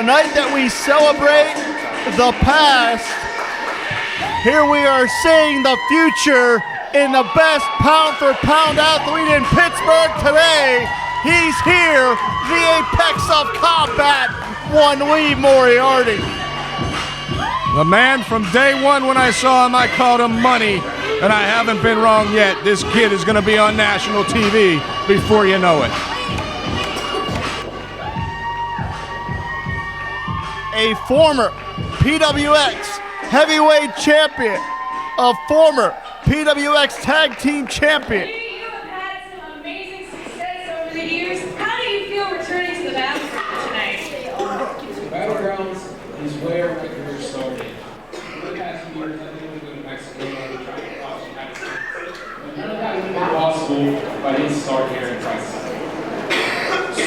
the night that we celebrate the past, here we are seeing the future in the best pound-for-pound athlete in Pittsburgh today. He's here, the apex of combat, one Lee Moriarty. The man from day one when I saw him, I called him money, and I haven't been wrong yet. This kid is going to be on national TV before you know it. A former PWX heavyweight champion, a former PWX tag team champion. You have had some amazing success over the years. How do you feel returning to the battleground tonight? The battlegrounds is where my career started. For the past few years, I've been able to go to Mexico and try to cross the United States. But none of that would have been possible if I didn't start here in Texas.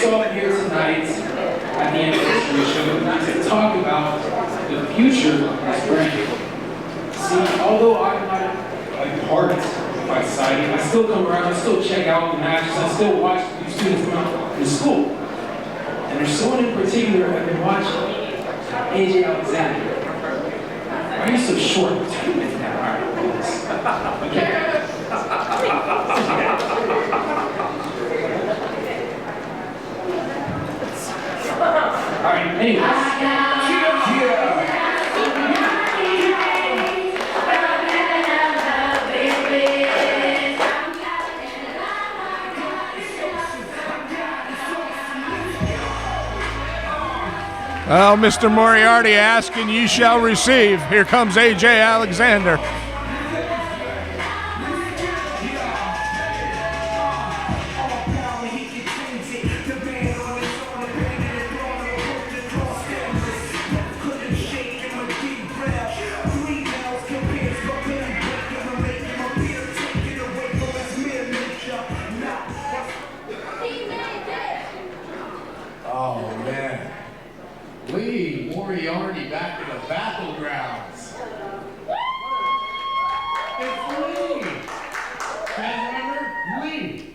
So I'm here tonight at the anniversary show to talk about the future of this brand. See, although I'm not a part of my society, I still come around, I still check out the matches, I still watch these students come out to school. And there's someone in particular I've been watching, AJ Alexander. Why are you so short? Okay. All right, anyways. Well, Mr. Moriarty, ask and ye shall receive. Here comes AJ Alexander. Oh, man. Lee Moriarty back in the battlegrounds. It's Lee. Guys remember? Lee.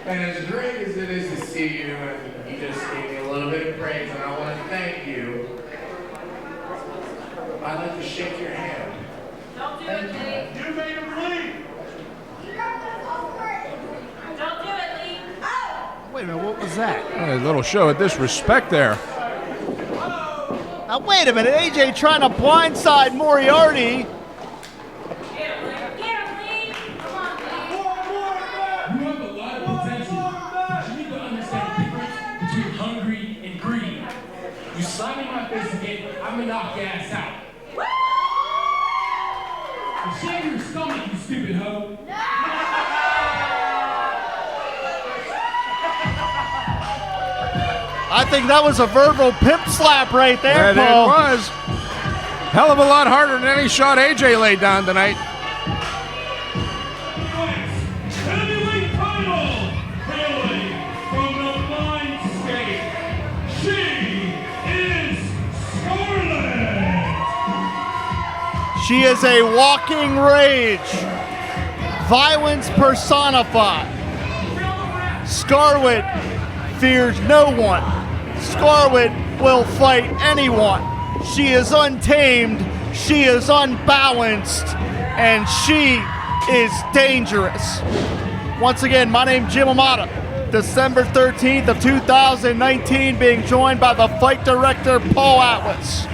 And as great as it is to see you, and you just gave me a little bit of praise, and I want to thank you. I'd like to shake your hand. Don't do it, Lee. You made him leave. Don't do it, Lee. Wait a minute, what was that? A little show of disrespect there. Now wait a minute, AJ trying to blindside Moriarty. Get him, Lee. Come on, Lee. You have a lot of potential, but you need to understand the difference between hungry and greedy. You slap me in my face again, I'm gonna knock your ass out. And shave your stomach, you stupid hoe. I think that was a verbal pimp slap right there, That Paul. it was. Hell of a lot harder than any shot AJ laid down tonight. Heavyweight title, hailing from the Blind State, she is Scarlett. She is a walking rage. Violence personified. Scarlett fears no one. Scarlett will fight anyone. She is untamed, she is unbalanced, and she is dangerous. Once again, my name's Jim Amata. December 13th of 2019, being joined by the fight director, Paul Atlas.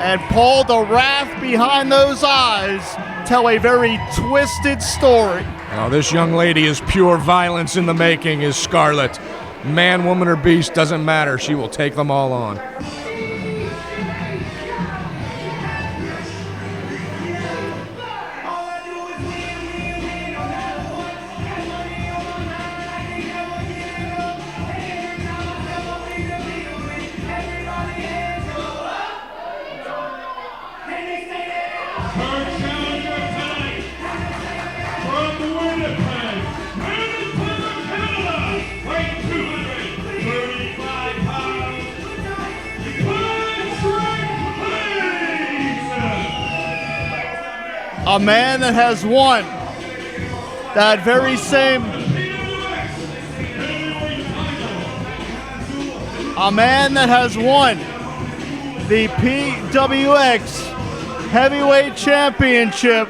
And Paul, the wrath behind those eyes tell a very twisted story. Oh, this young lady is pure violence in the making, is Scarlett. Man, woman, or beast, doesn't matter. She will take them all on. a man that has won that very same, a man that has won the PWX Heavyweight Championship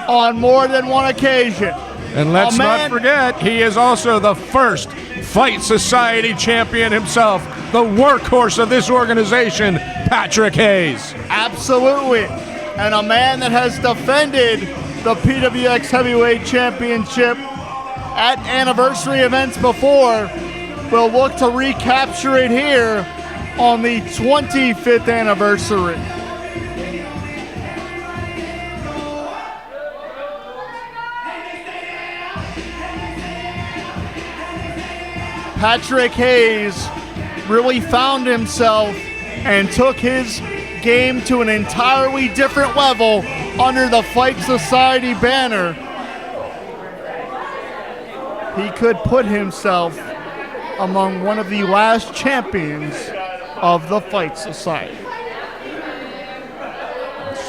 on more than one occasion. And let's not forget, he is also the first Fight Society champion himself, the workhorse of this organization, Patrick Hayes. Absolutely. And a man that has defended the PWX Heavyweight Championship at anniversary events before will look to recapture it here on the 25th anniversary. Patrick Hayes really found himself and took his game to an entirely different level under the Fight Society banner. He could put himself among one of the last champions of the Fight Society.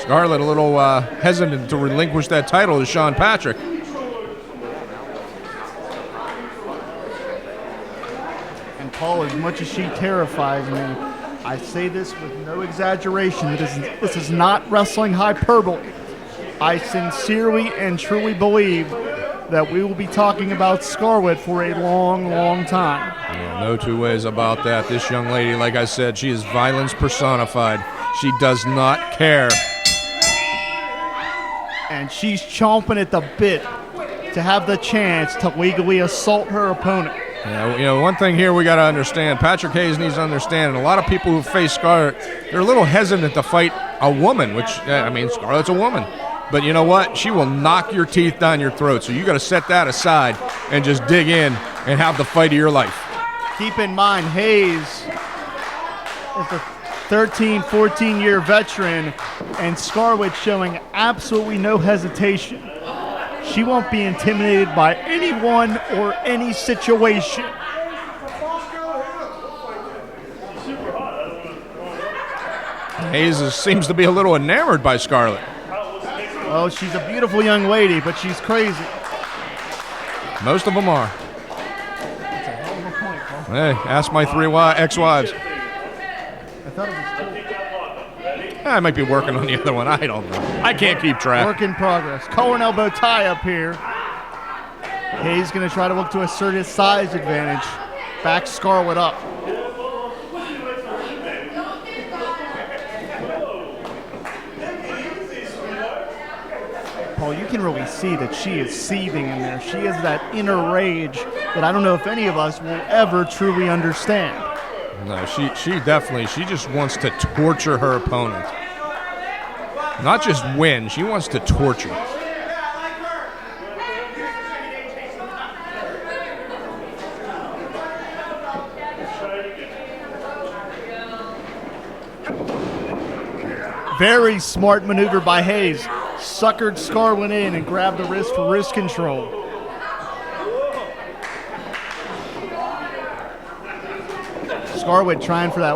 Scarlett a little hesitant to relinquish that title to Sean Patrick. And Paul, as much as she terrifies me, I say this with no exaggeration. This is not wrestling hyperbole. I sincerely and truly believe that we will be talking about Scarlett for a long, long time. Yeah, no two ways about that. This young lady, like I said, she is violence personified. She does not care. And she's chomping at the bit to have the chance to legally assault her opponent. Yeah, you know, one thing here we got to understand, Patrick Hayes needs to understand, and a lot of people who face Scarlett, they're a little hesitant to fight a woman, which, I mean, Scarlett's a woman. But you know what? She will knock your teeth down your throat, so you got to set that aside and just dig in and have the fight of your life. Keep in mind, Hayes is a 13, 14-year veteran, and Scarlett showing absolutely no hesitation. She won't be intimidated by anyone or any situation. Hayes seems to be a little enamored by Scarlett. Well, she's a beautiful young lady, but she's crazy. Most of them are. That's a hell of a point, Paul. Hey, ask my three ex-wives. I thought it was I might be working on the other one. I don't know. I can't keep track. work in progress. Collar and elbow tie up here. Hayes going to try to look to assert his size advantage. Back Scarlett up. Paul, you can really see that she is seething in there. She has that inner rage that I don't know if any of us will ever truly understand. No, she definitely, she just wants to torture her opponent. Not just win, she wants to torture. Very smart maneuver by Hayes. Suckered Scarlett in and grabbed the wrist for wrist control. Scarlett trying for that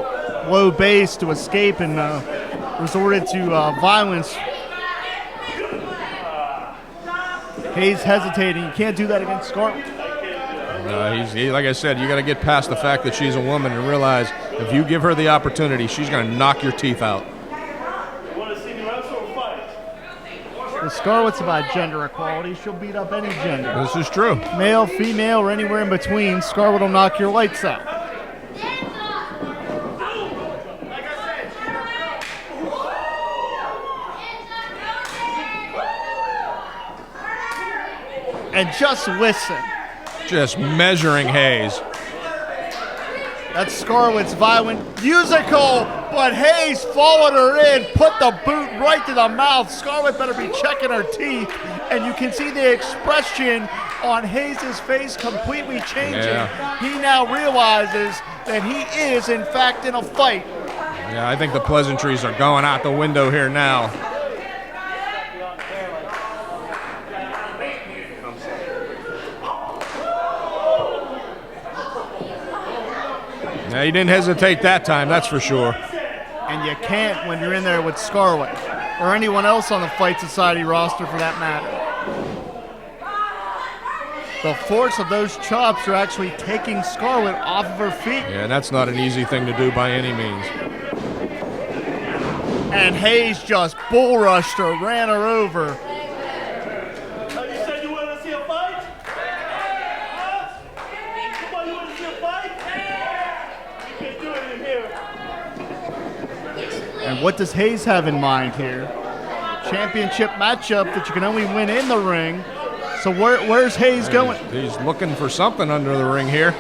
low base to escape and resorted to violence. Hayes hesitating. You can't do that against Scarlett. Like I said, you got to get past the fact that she's a woman and realize if you give her the opportunity, she's going to knock your teeth out. The Scarlett's about gender equality. She'll beat up any gender. This is true. Male, female, or anywhere in between, Scarlett will knock your lights out. And just listen. Just measuring Hayes. That's Scarlett's violent musical, but Hayes followed her in, put the boot right to the mouth. Scarlett better be checking her teeth, and you can see the expression on Hayes' face completely changing. Yeah. He now realizes that he is, in fact, in a fight. Yeah, I think the pleasantries are going out the window here now. Yeah, he didn't hesitate that time, that's for sure. And you can't when you're in there with Scarlett. or anyone else on the Fight Society roster for that matter. The force of those chops are actually taking Scarlett off of her feet. Yeah, that's not an easy thing to do by any means. And Hayes just bull rushed her, ran her over. You said you wanted to see a fight? Huh? Come on, you want to see a fight? You can't do it in here. And what does Hayes have in mind here? Championship matchup that you can only win in the ring. So where's Hayes going? He's looking for something under the ring here.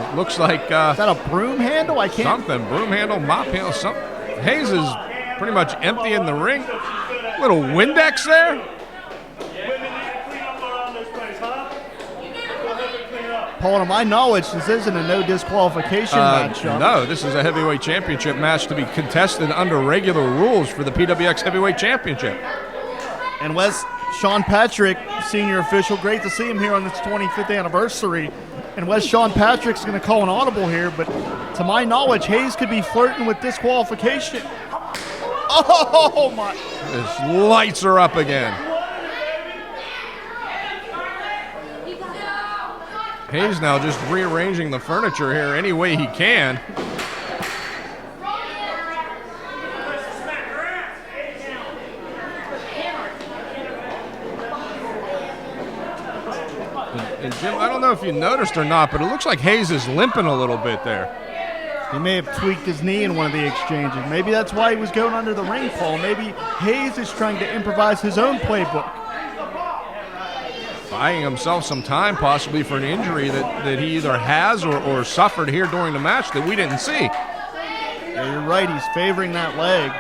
It looks like Is that a broom handle? I can't. something, broom handle, mop handle, something. Hayes is pretty much empty in the ring. Little Windex there. Women need to clean up around this place, huh? Go ahead and clean up. Paul, to my knowledge, this isn't a no disqualification matchup. No, this is a heavyweight championship match to be contested under regular rules for the PWX Heavyweight Championship. And Sean Patrick, senior official, great to see him here on this 25th anniversary. And Sean Patrick's going to call an audible here, but to my knowledge, Hayes could be flirting with disqualification. Oh my! His lights are up again. Hayes now just rearranging the furniture here any way he can. And Jim, I don't know if you noticed or not, but it looks like Hayes is limping a little bit there. He may have tweaked his knee in one of the exchanges. Maybe that's why he was going under the ring, Paul. Maybe Hayes is trying to improvise his own playbook. Buying himself some time possibly for an injury that he either has or suffered here during the match that we didn't see. Yeah, you're right. He's favoring that leg.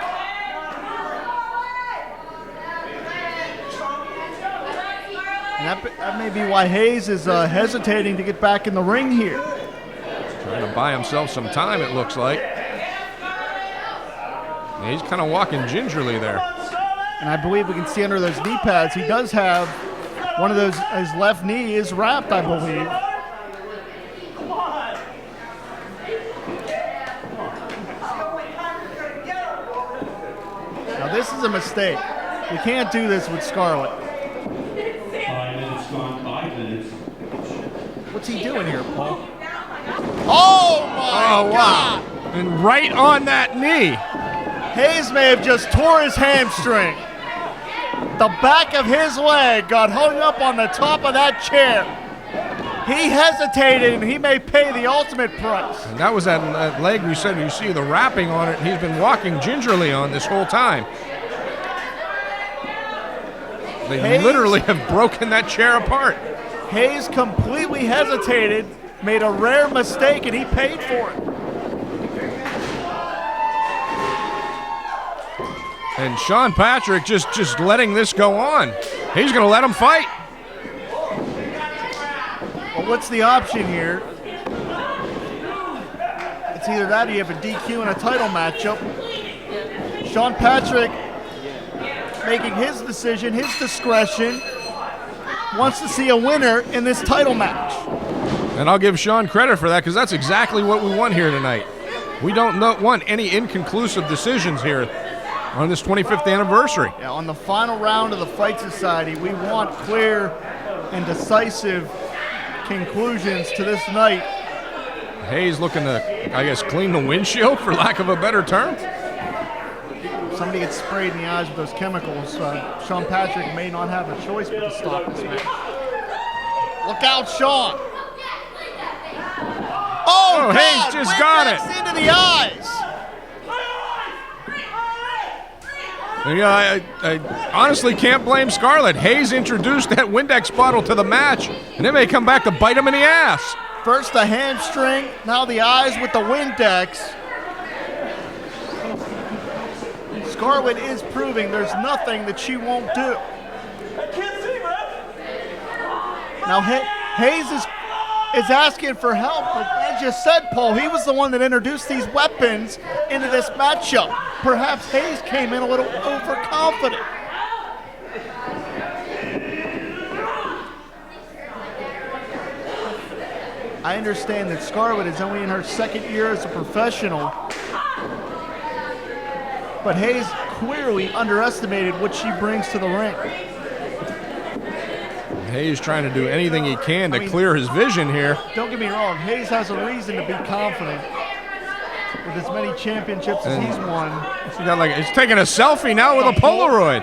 And that may be why Hayes is hesitating to get back in the ring here. Trying to buy himself some time, it looks like. Yeah, he's kind of walking gingerly there. And I believe we can see under those knee pads, he does have one of those, his left knee is wrapped, I believe. Now this is a mistake. You can't do this with Scarlett. 5 minutes gone, 5 minutes. What's he doing here, Paul? Oh my God! And right on that knee. Hayes may have just tore his hamstring. The back of his leg got hung up on the top of that chair. He hesitated, and he may pay the ultimate price. And that was that leg you said you see the wrapping on it. He's been walking gingerly on this whole time. They Hayes, literally have broken that chair apart. Hayes completely hesitated, made a rare mistake, and he paid for it. And Sean Patrick just letting this go on. He's going to let him fight. Well, what's the option here? It's either that or you have a DQ and a title matchup. Sean Patrick making his decision, his discretion, wants to see a winner in this title match. And I'll give Sean credit for that because that's exactly what we want here tonight. We don't want any inconclusive decisions here on this 25th anniversary. Yeah, on the final round of the Fight Society, we want clear and decisive conclusions to this night. Hayes looking to, I guess, clean the windshield, for lack of a better term. Somebody gets sprayed in the eyes with those chemicals. Sean Patrick may not have a choice but to stop this match. Look out, Sean! Oh, God! Hayes just got it. Into the eyes. Yeah, I honestly can't blame Scarlett. Hayes introduced that Windex bottle to the match, and it may come back to bite him in the ass. First the hamstring, now the eyes with the Windex. Scarlett is proving there's nothing that she won't do. I can't see, man. Now Hayes is asking for help, but as you said, Paul, he was the one that introduced these weapons into this matchup. Perhaps Hayes came in a little overconfident. I understand that Scarlett is only in her second year as a professional, but Hayes clearly underestimated what she brings to the ring. Hayes trying to do anything he can to clear his vision here. Don't get me wrong, Hayes has a reason to be confident with as many championships as he's won. He's taking a selfie now with a Polaroid.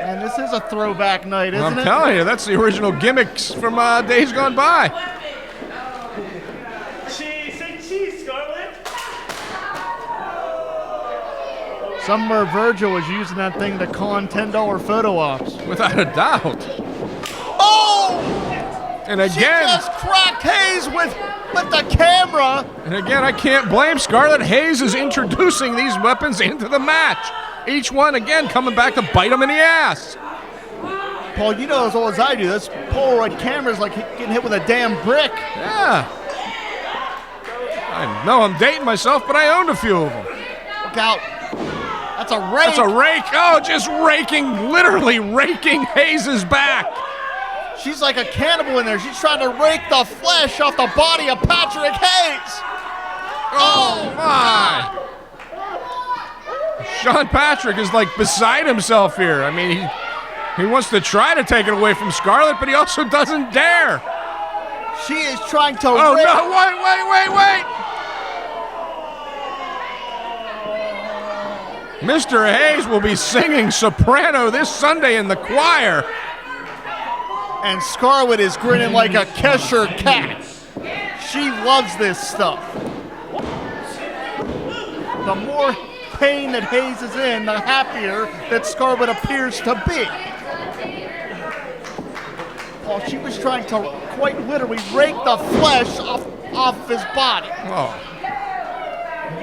And this is a throwback night, isn't it? I'm telling you, that's the original gimmicks from days gone by. Cheese, say cheese, Scarlett. Somewhere Virgil was using that thing to con $10 photo ops. Without a doubt. Oh! And She again, just cracked Hayes with the camera. and again, I can't blame Scarlett. Hayes is introducing these weapons into the match. Each one, again, coming back to bite him in the ass. Paul, you know as well as I do, this Polaroid camera is like getting hit with a damn brick. Yeah. I know I'm dating myself, but I owned a few of them. Look out. That's a rake. That's a rake. Oh, just raking, literally raking Hayes' back. She's like a cannibal in there. She's trying to rake the flesh off the body of Patrick Hayes. Oh, my. Sean Patrick is like beside himself here. I mean, he wants to try to take it away from Scarlett, but he also doesn't dare. She is trying to Oh, rake. no, wait. Mr. Hayes will be singing soprano this Sunday in the choir. And Scarlett is grinning like a Cheshire cat. She loves this stuff. The more pain that Hayes is in, the happier that Scarlett appears to be. Paul, she was trying to quite literally rake the flesh off his body. Oh.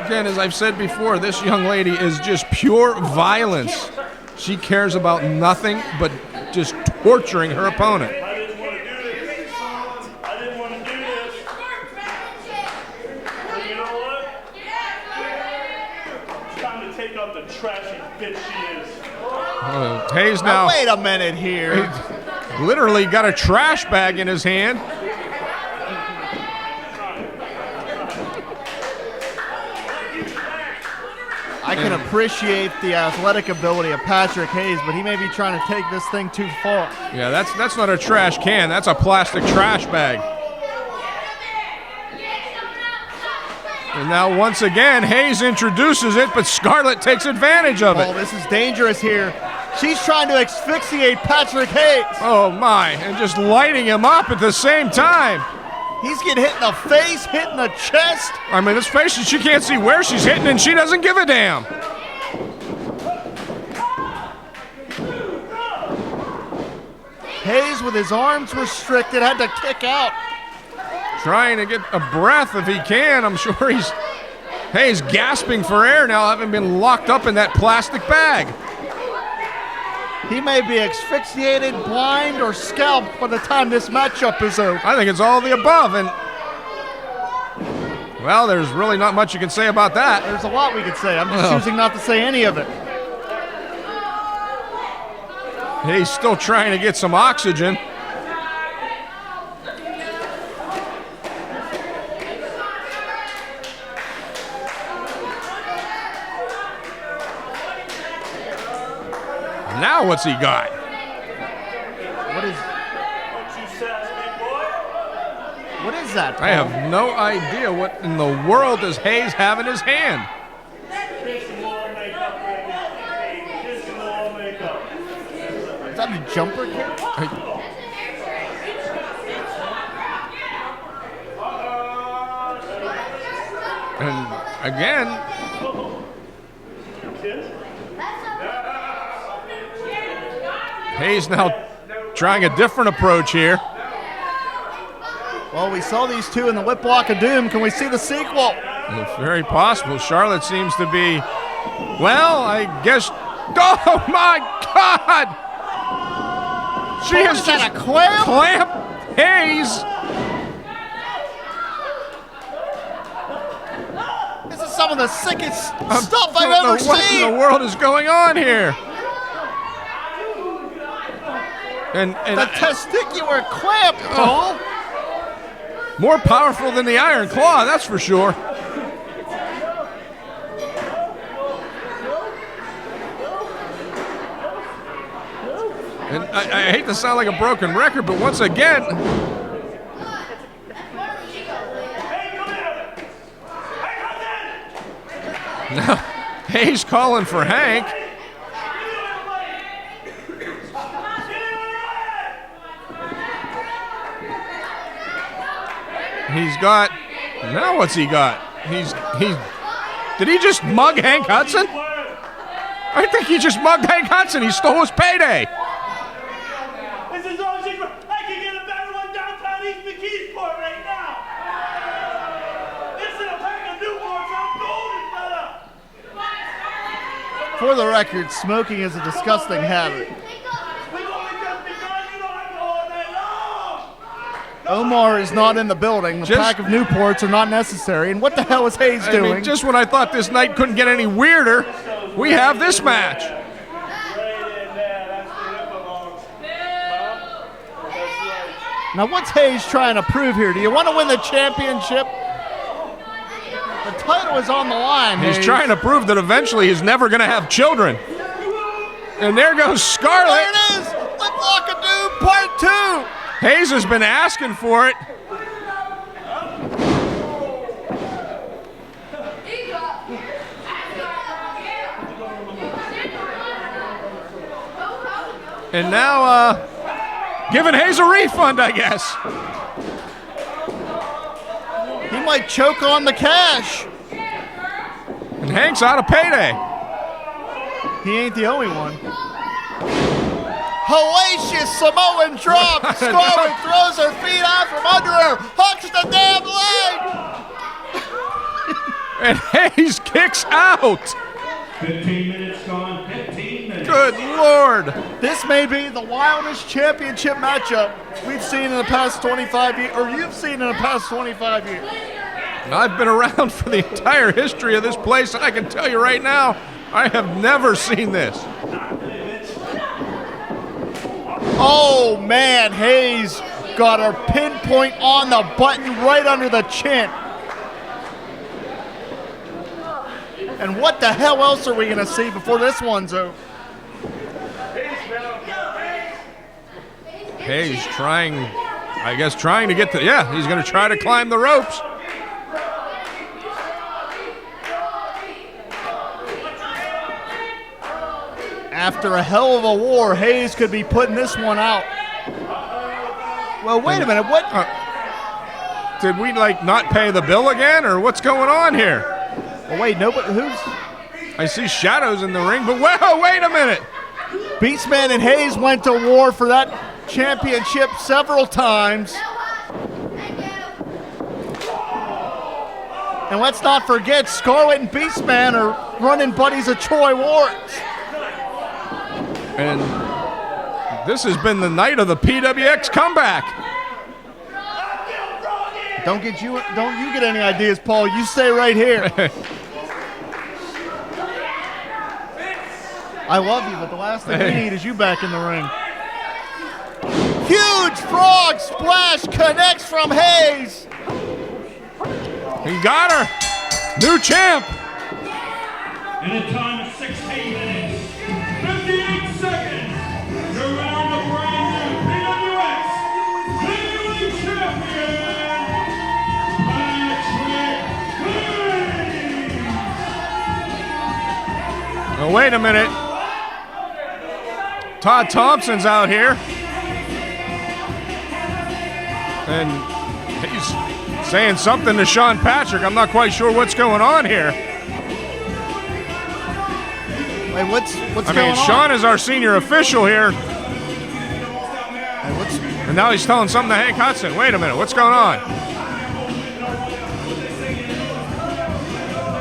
Again, as I've said before, this young lady is just pure violence. She cares about nothing but just torturing her opponent. I didn't want to do this. I didn't want to do this. But you know what? It's time to take out the trashy bitch she is. Hayes Now, now wait a minute here. literally got a trash bag in his hand. I can appreciate the athletic ability of Patrick Hayes, but he may be trying to take this thing too far. Yeah, that's not a trash can. That's a plastic trash bag. And now once again, Hayes introduces it, but Scarlett takes advantage of Oh, it. this is dangerous here. She's trying to asphyxiate Patrick Hayes. Oh my, and just lighting him up at the same time. He's getting hit in the face, hit in the chest. I mean, let's face it, she can't see where she's hitting, and she doesn't give a damn. Hayes, with his arms restricted, had to kick out. Trying to get a breath if he can. I'm sure Hayes gasping for air now, having been locked up in that plastic bag. He may be asphyxiated, blind, or scalped by the time this matchup is over. I think it's all of the above, and well, there's really not much you can say about that. There's a lot we could say. I'm just Well. choosing not to say any of it. He's still trying to get some oxygen. Now what's he got? What is that, I have no idea what in the world does Hayes have in his hand. Kiss and more makeup, baby. Kiss and more makeup. Is that a jumper kick? And again, Hayes now trying a different approach here. Well, we saw these two in the lip lock of doom. Can we see the sequel? It's very possible. Charlotte seems to be, well, I guess. Oh my God! She has Is that just a clamp? clamped Hayes. This is some of the sickest stuff I I've don't know ever what in seen. the world is going on here? And The testicular clamp, Paul. more powerful than the Iron Claw, that's for sure. And I hate to sound like a broken record, but once again, Hey, come here. Hey, come in. Hayes calling for Hank. He's got, now what's he got? Did he just mug Hank Hudson? I think he just mugged Hank Hudson. He stole his payday. This is all secret. I can get a better one downtown East McKeesport right now. This is a pack of Newports. I'm golden, brother. For the record, smoking is a disgusting habit. We've only just begun. You know I go all night long. Omar is not in the building. The Just- pack of Newports are not necessary. And what the hell is Hayes I doing? mean, just when I thought this night couldn't get any weirder, we have this match. Right in there. That's where it belongs. Huh? That's right. Now, what's Hayes trying to prove here? Do you want to win the championship? The title is on the line, He's Hayes. trying to prove that eventually he's never going to have children. And there goes There Scarlett. it is! Lip Lock of Doom Part 2! Hayes has been asking for it. And now, giving Hayes a refund, I guess. He might choke on the cash. And Hank's out of payday. He ain't the only one. Hellacious Samoan drop. Scarlett throws her feet out from under her. Hooks the damn leg. And Hayes kicks out. 15 minutes gone. 15 minutes. Good Lord. This may be the wildest championship matchup we've seen in the past 25 years, or you've seen in the past 25 years. I've been around for the entire history of this place, and I can tell you right now, I have never seen this. Oh man, Hayes got her pinpoint on the button right under the chin. And what the hell else are we going to see before this one's over? Hayes trying to get the, yeah, he's going to try to climb the ropes. After a hell of a war, Hayes could be putting this one out. Well, wait a minute. What? Did we, not pay the bill again, or what's going on here? Oh, wait, nobody. Who's? I see shadows in the ring, but whoa, wait a minute. Beastman and Hayes went to war for that championship several times. And let's not forget, Scarlett and Beastman are running buddies of Troy Ward's. And this has been the night of the PWX comeback. Don't you get any ideas, Paul. You stay right here. I love you, but the last thing we need is you back in the ring. Huge frog splash connects from Hayes. He got her. New champ. In a time of 16 minutes, 58 seconds, the winner of the brand new PWX Heavyweight Champion, Patrick Hayes. Oh, wait a minute. Todd Thompson's out here. And he's saying something to Sean Patrick. I'm not quite sure what's going on here. Wait, what's going on? Sean is our senior official here. And now he's telling something to Hank Hudson. Wait a minute, what's going on?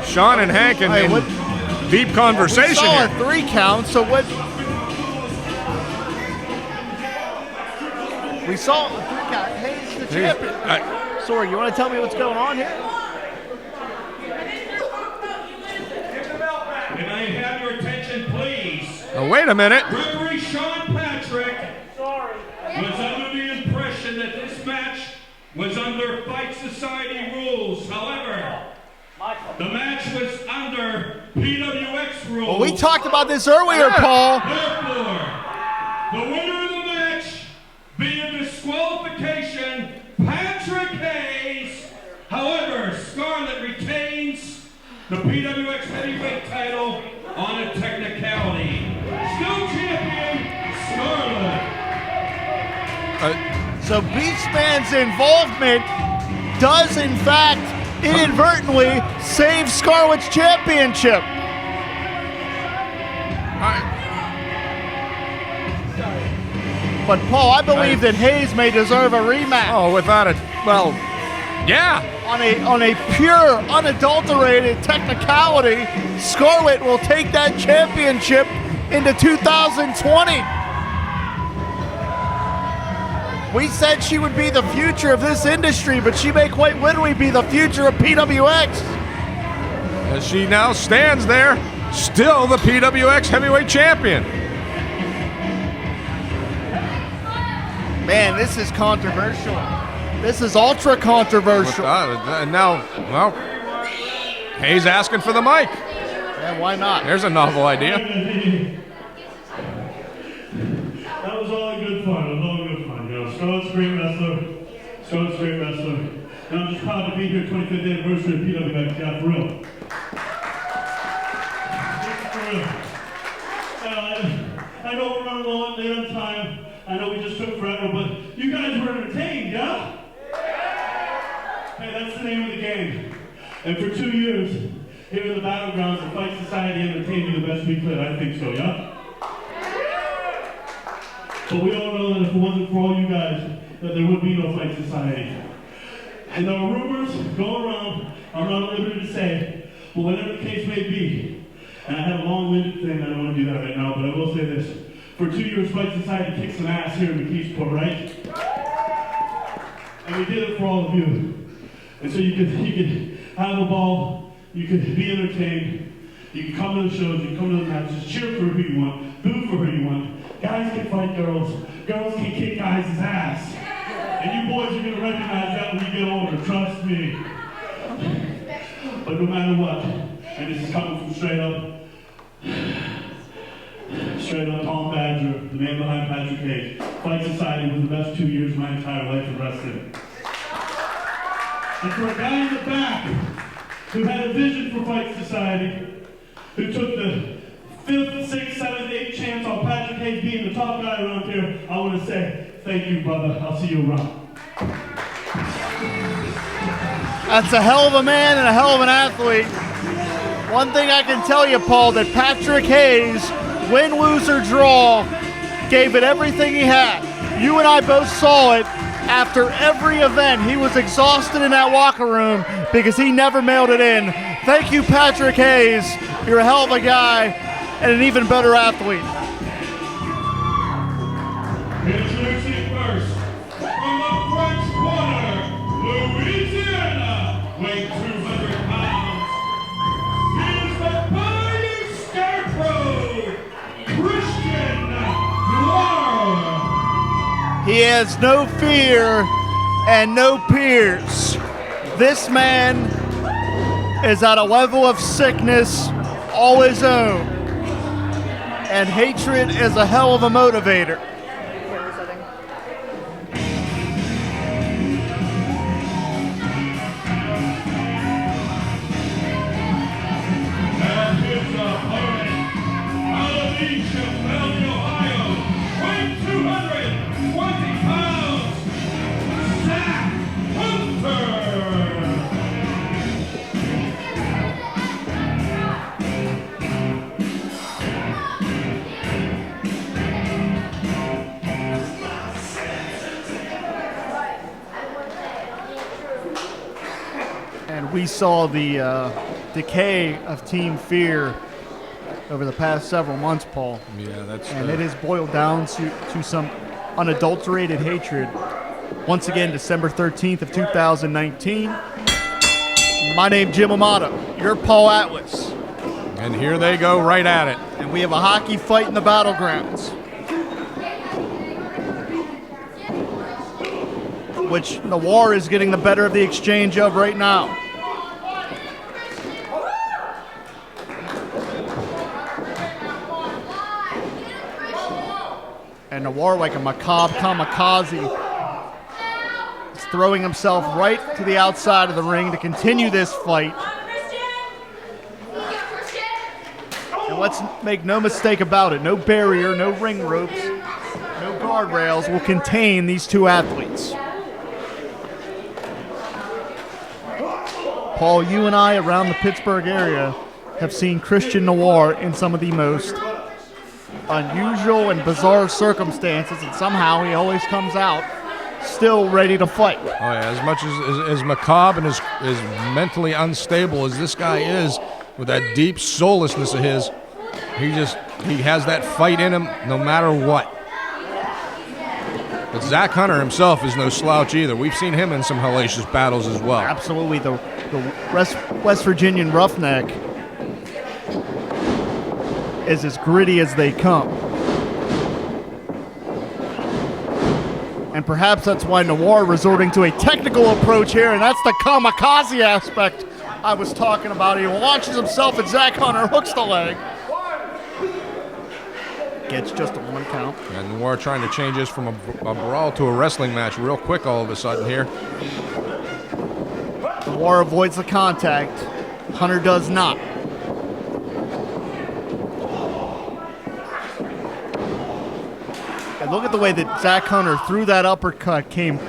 Sean and Hank in deep conversation We saw here. a 3 count, so what? We saw a 3 count. Hayes the champion. Sorry, you want to tell me what's going on here? Can I have your attention, please? Oh, wait a minute. Referee Sean Patrick was under the impression that this match was under Fight Society rules. However, the match was under PWX rules. Well, we talked about this earlier, Paul. Therefore, the winner IndyWrestling.us heavyweight title on a technicality. Still champion, Scarlett. So Beastman's involvement does, in fact, inadvertently save Scarlett's championship. But Paul, I believe that Hayes may deserve a rematch. Oh, without it. Well, yeah. On a pure, unadulterated technicality, Scarlett will take that championship into 2020. We said she would be the future of this industry, but she may quite literally be the future of PWX. As she now stands there, still the PWX heavyweight champion. Man, this is controversial. This is ultra controversial. And now, well, Hayes asking for the mic. Yeah, why not? There's a novel idea. That was all good fun. It was all good fun. You know, Scarlett's a great wrestler. Scarlett's a great wrestler. And I'm just proud to be here, 25th anniversary of PWX. Yeah, for real. For real. I know we're running low late on time. I know we just took forever, but you guys were entertained, yeah? Hey, that's the name of the game. And for 2 years, here in the Battlegrounds, the Fight Society entertained you the best we could. I think so, yeah? But we all know that if it wasn't for all you guys, that there would be no Fight Society. And there are rumors going around, I'm not at liberty to say, but whatever the case may be, and I have a long-winded thing, I don't want to do that right now, but I will say this. For 2 years, Fight Society kicked some ass here in McKeesport, right? And we did it for all of you. And so you could have a ball, you could be entertained, you can come to the shows, you can come to the matches, cheer for who you want, boo for who you want. Guys can fight girls, girls can kick guys' ass. And you boys are gonna recognize that when you get older, trust me. But no matter what, and this is coming from straight up Tom Badger, the man behind Patrick Hayes. Fight Society was the best 2 years of my entire life in wrestling. And for a guy in the back who had a vision for Fight Society, who took the 5th, 6th, 7th, 8th chance on Patrick Hayes being the top guy around here, I want to say, thank you, brother. I'll see you around. That's a hell of a man and a hell of an athlete. One thing I can tell you, Paul, that Patrick Hayes, win, lose, or draw, gave it everything he had. You and I both saw it after every event. He was exhausted in that locker room because he never mailed it in. Thank you, Patrick Hayes. You're a hell of a guy and an even better athlete. Introducing first, from the French Quarter, Louisiana, weighing 200 pounds. He is the Bayou Scarecrow, Christian Noir. He has no fear and no peers. This man is at a level of sickness all his own. And hatred is a hell of a motivator. And his opponent, out of East Valley, Ohio, weighing 220 pounds, Zach Hunter. And we saw the decay of Team Fear over the past several months, Paul. Yeah, that's. And it has boiled down to some unadulterated hatred. Once again, December 13th of 2019. My name's Jim Amato. You're Paul Atlas. And here they go right at it. And we have a hockey fight in the Battlegrounds, which Noir is getting the better of the exchange of right now. And Noir, like a macabre kamikaze, is throwing himself right to the outside of the ring to continue this fight. And let's make no mistake about it, no barrier, no ring ropes, no guardrails will contain these two athletes. Paul, you and I around the Pittsburgh area have seen Christian Noir in some of the most unusual and bizarre circumstances, and somehow he always comes out still ready to fight. Oh yeah, as much as macabre and as mentally unstable as this guy is, with that deep soullessness of his, he has that fight in him no matter what. But Zach Hunter himself is no slouch either. We've seen him in some hellacious battles as well. Absolutely, the West Virginian roughneck is as gritty as they come. And perhaps that's why Noir resorting to a technical approach here, and that's the kamikaze aspect I was talking about. He launches himself at Zach Hunter, hooks the leg. Gets just a 1 count. And Noir trying to change this from a brawl to a wrestling match real quick all of a sudden here. Noir avoids the contact. Hunter does not. And look at the way that Zach Hunter, through that uppercut, came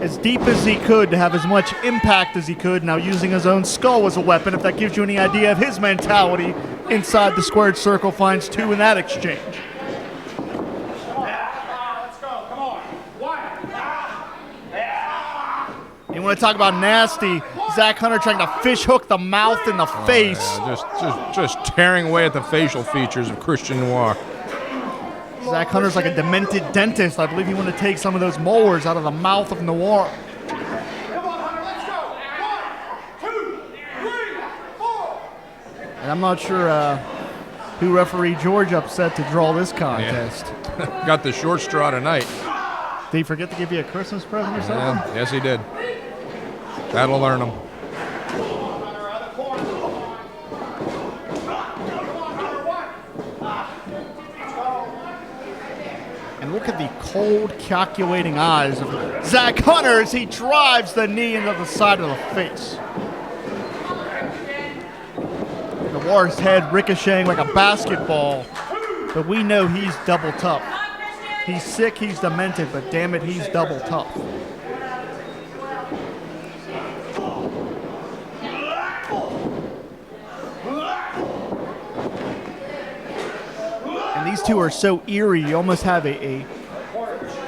as deep as he could to have as much impact as he could, now using his own skull as a weapon. If that gives you any idea of his mentality inside the squared circle, finds 2 in that exchange. You want to talk about nasty? Zach Hunter trying to fish hook the mouth in the face. Yeah, just tearing away at the facial features of Christian Noir. Zach Hunter's like a demented dentist. I believe he wanted to take some of those molars out of the mouth of Noir. Come on, Hunter, let's go. 1, 2, 3, 4. And I'm not sure who referee George upset to draw this contest. Yeah. Got the short straw tonight. Did he forget to give you a Christmas present or something? Yeah, yes, he did. That'll learn him. And look at the cold, calculating eyes of Zach Hunter as he drives the knee into the side of the face. Noir's head ricocheting like a basketball, but we know he's double tough. He's sick, he's demented, but damn it, he's double tough. And these two are so eerie, you almost have a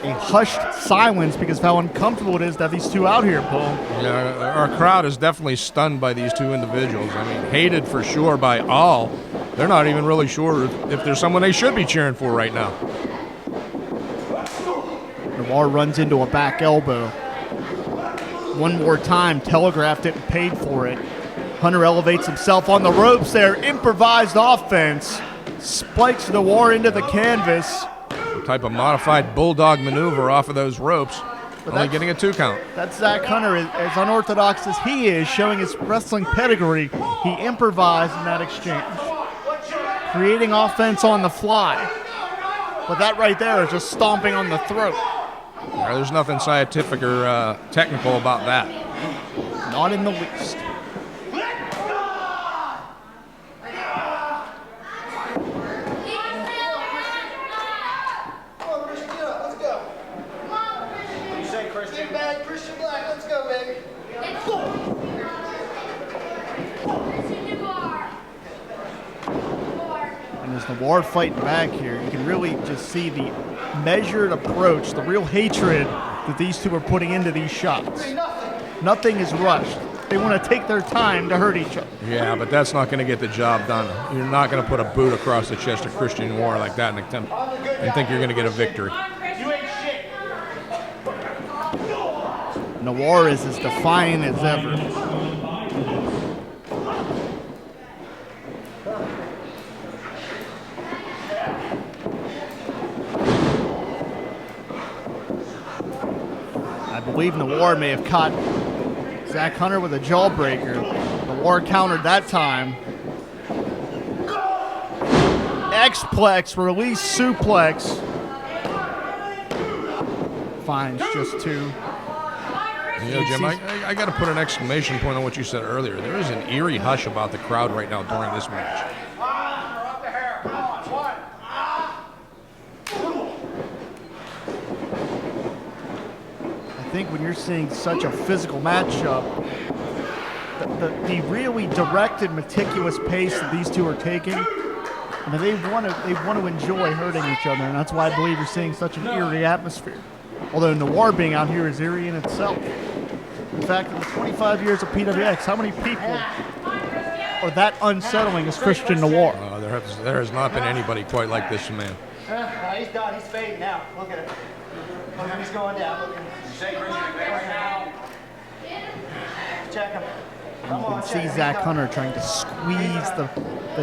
hushed silence because of how uncomfortable it is to have these two out here, Paul. Yeah, our crowd is definitely stunned by these two individuals. I mean, hated for sure by all. They're not even really sure if there's someone they should be cheering for right now. Noir runs into a back elbow. One more time, telegraphed it and paid for it. Hunter elevates himself on the ropes there. Improvised offense. Spikes Noir into the canvas. Some type of modified bulldog maneuver off of those ropes. But only getting a 2 count. That's Zach Hunter, as unorthodox as he is, showing his wrestling pedigree. He improvised in that exchange, creating offense on the fly. But that right there is just stomping on the throat. There's nothing scientific or technical about that. Not in the least. And as Noir fighting back here, you can really just see the measured approach, the real hatred that these two are putting into these shots. Nothing is rushed. They want to take their time to hurt each other. Yeah, but that's not going to get the job done. You're not going to put a boot across the chest of Christian Noir like that and think you're going to get a victory. Noir is as defiant as ever. I believe Noir may have caught Zach Hunter with a jawbreaker. Noir countered that time. X-plex, release suplex. Finds just 2. You know, Jim, I got to put an exclamation point on what you said earlier. There is an eerie hush about the crowd right now during this match. think when you're seeing such a physical matchup, the really directed, meticulous pace that these two are taking, I mean, they want to enjoy hurting each other, and that's why I believe you're seeing such an eerie atmosphere. Although Noir being out here is eerie in itself. In fact, in the 25 years of PWX, how many people are that unsettling as Christian Noir? There has not been anybody quite like this man. He's done. He's fading now. Look at him. Look at him. He's going down. Look at him. Check him. You can see Zach Hunter trying to squeeze the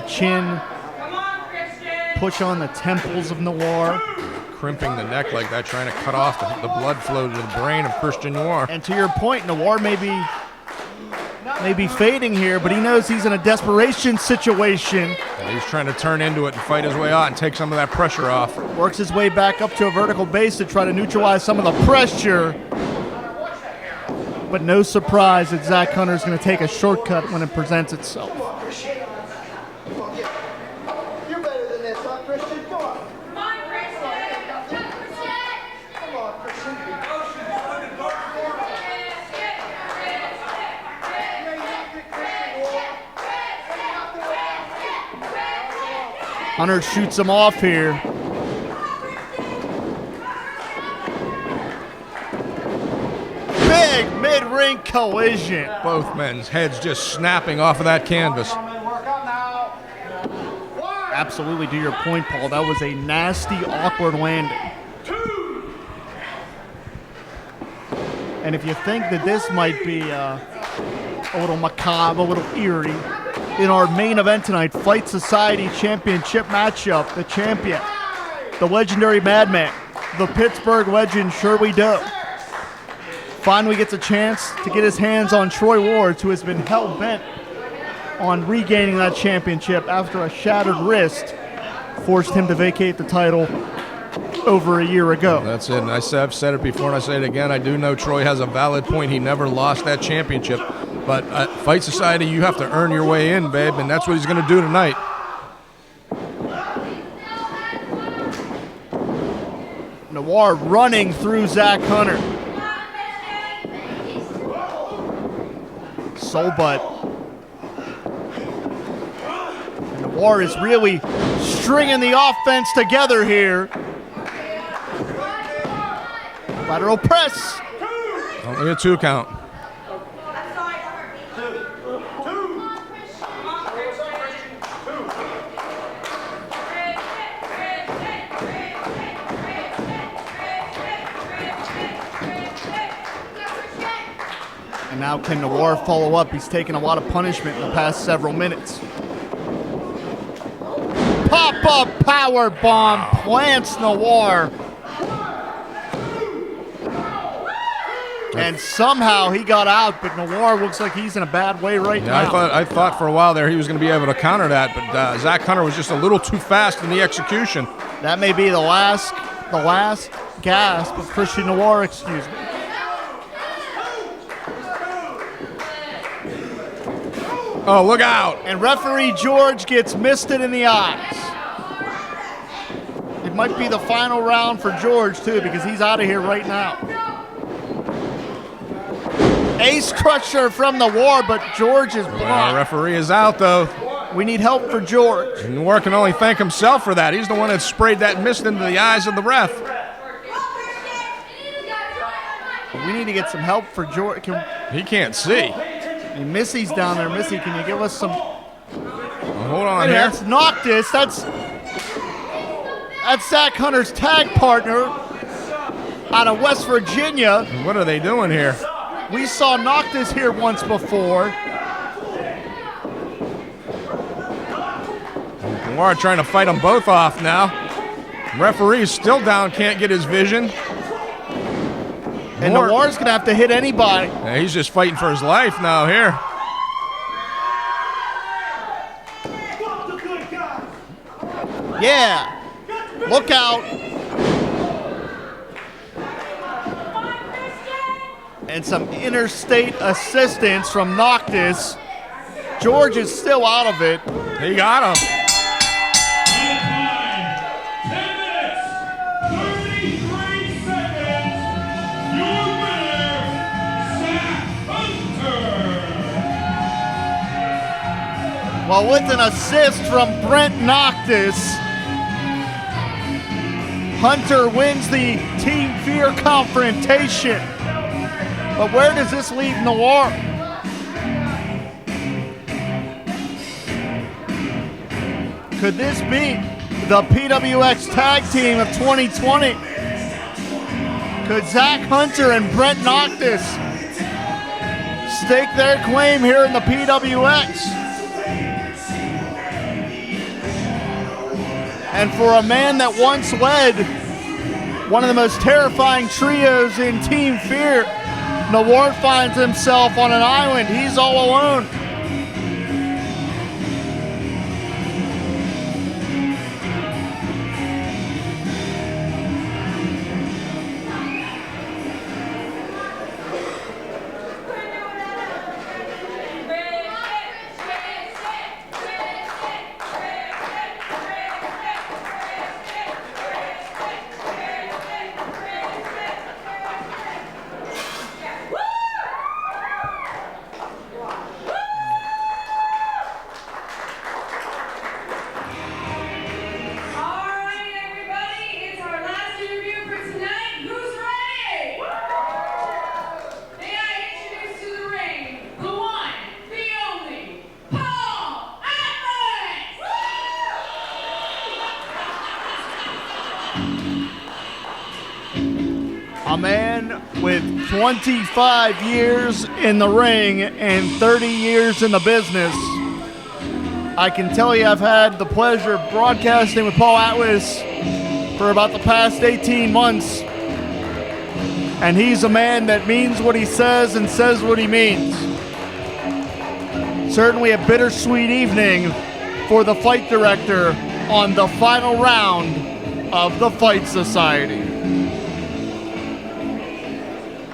chin, push on the temples of Noir. Crimping the neck like that, trying to cut off the blood flow to the brain of Christian Noir. And to your point, Noir may be fading here, but he knows he's in a desperation situation. And he's trying to turn into it and fight his way out and take some of that pressure off. Works his way back up to a vertical base to try to neutralize some of the pressure. But no surprise that Zach Hunter's going to take a shortcut when it presents itself. You're better than this, huh, Christian? Come on. Come on, Christian. Hunter shoots him off here. Big mid-ring collision. Both men's heads just snapping off of that canvas. Absolutely, to your point, Paul, that was a nasty, awkward landing. And if you think that this might be a little macabre, a little eerie, in our main event tonight, Fight Society Championship matchup, the champion, the legendary Madman, the Pittsburgh legend Shirley Doe, finally gets a chance to get his hands on Troy Ward, who has been hell-bent on regaining that championship after a shattered wrist forced him to vacate the title over a year ago. That's it. And I've said it before and I say it again. I do know Troy has a valid point. He never lost that championship. But at Fight Society, you have to earn your way in, babe, and that's what he's going to do tonight. Noir running through Zach Hunter. Soul butt. And Noir is really stringing the offense together here. Lateral press. Only a 2 count. And now can Noir follow up? He's taken a lot of punishment in the past several minutes. Pop-up power bomb plants Noir. And somehow he got out, but Noir looks like he's in a bad way right now. I thought for a while there he was going to be able to counter that, but Zach Hunter was just a little too fast in the execution. That may be the last gasp of Christian Noir, excuse me. Oh, look out. And referee George gets misted in the eyes. It might be the final round for George, too, because he's out of here right now. Ace crusher from the War, but George is blocked. Referee is out, though. We need help for George. And Noir can only thank himself for that. He's the one that sprayed that mist into the eyes of the ref. We need to get some help for George. He can't see. And Missy's down there. Missy, can you give us some? Hold on here. That's Noctis. That's Zach Hunter's tag partner out of West Virginia. What are they doing here? We saw Noctis here once before. Noir trying to fight them both off now. Referee's still down, can't get his vision. And Noir's going to have to hit anybody. Yeah, he's just fighting for his life now here. Yeah. Look out. And some interstate assistance from Noctis. George is still out of it. He got him. On time, 10 minutes, 33 seconds, your winner, Well, with an assist from Brent Noctis, Hunter wins the Team Fear confrontation. But where does this leave Noir? Could this be the PWX Tag Team of 2020? Could Zach Hunter and Brent Noctis stake their claim here in the PWX? And for a man that once led one of the most terrifying trios in Team Fear, Noir finds himself on an island. He's all alone. A man with 25 years in the ring and 30 years in the business. I can tell you I've had the pleasure of broadcasting with Paul Atlas for about the past 18 months. And he's a man that means what he says and says what he means. Certainly a bittersweet evening for the fight director on the final round of the Fight Society.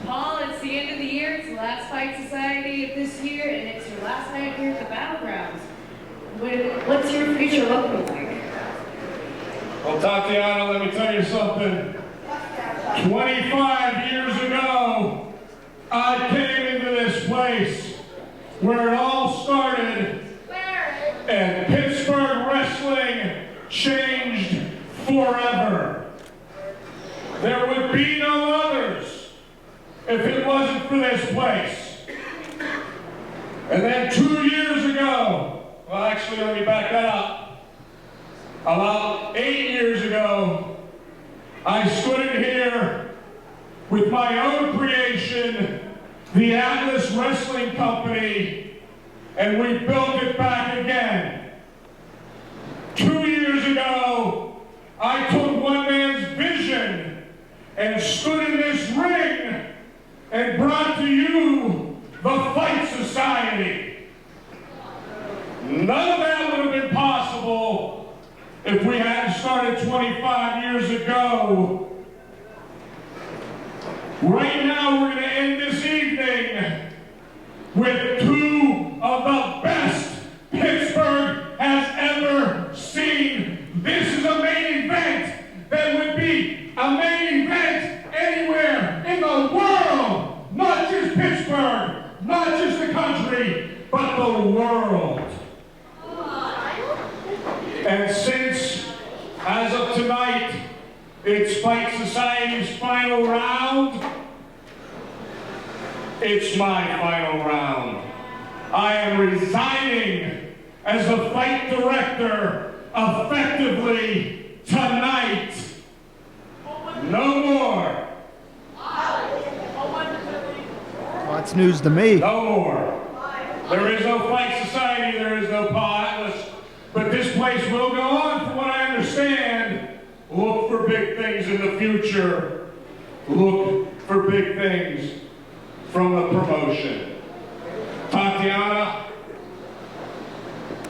Paul, it's the end of the year. It's the last Fight Society of this year, and it's your last night here at the Battlegrounds. What's your future looking like? Well, Tatiana, let me tell you something. 25 years ago, I came into this place where it all started, and Pittsburgh wrestling changed forever. There would be no others if it wasn't for this place. And then 2 years ago, well, actually, let me back that up. About 8 years ago, I stood in here with my own creation, the Atlas Wrestling Company, and we built it back again. 2 years ago, I took one man's vision and stood in this ring and brought to you the Fight Society. None of that would have been possible if we hadn't started 25 years ago. Right now, we're going to end this evening with two of the best Pittsburgh has ever seen. This is a main event that would be a main event anywhere in the world. Not just Pittsburgh, not just the country, but the world. And since, as of tonight, it's Fight Society's final round, it's my final round. I am resigning as the fight director effectively tonight. No more. Well, that's news to me. No more. There is no Fight Society, there is no Paul Atlas. But this place will go on, from what I understand. Look for big things in the future. Look for big things from the promotion. Tatiana,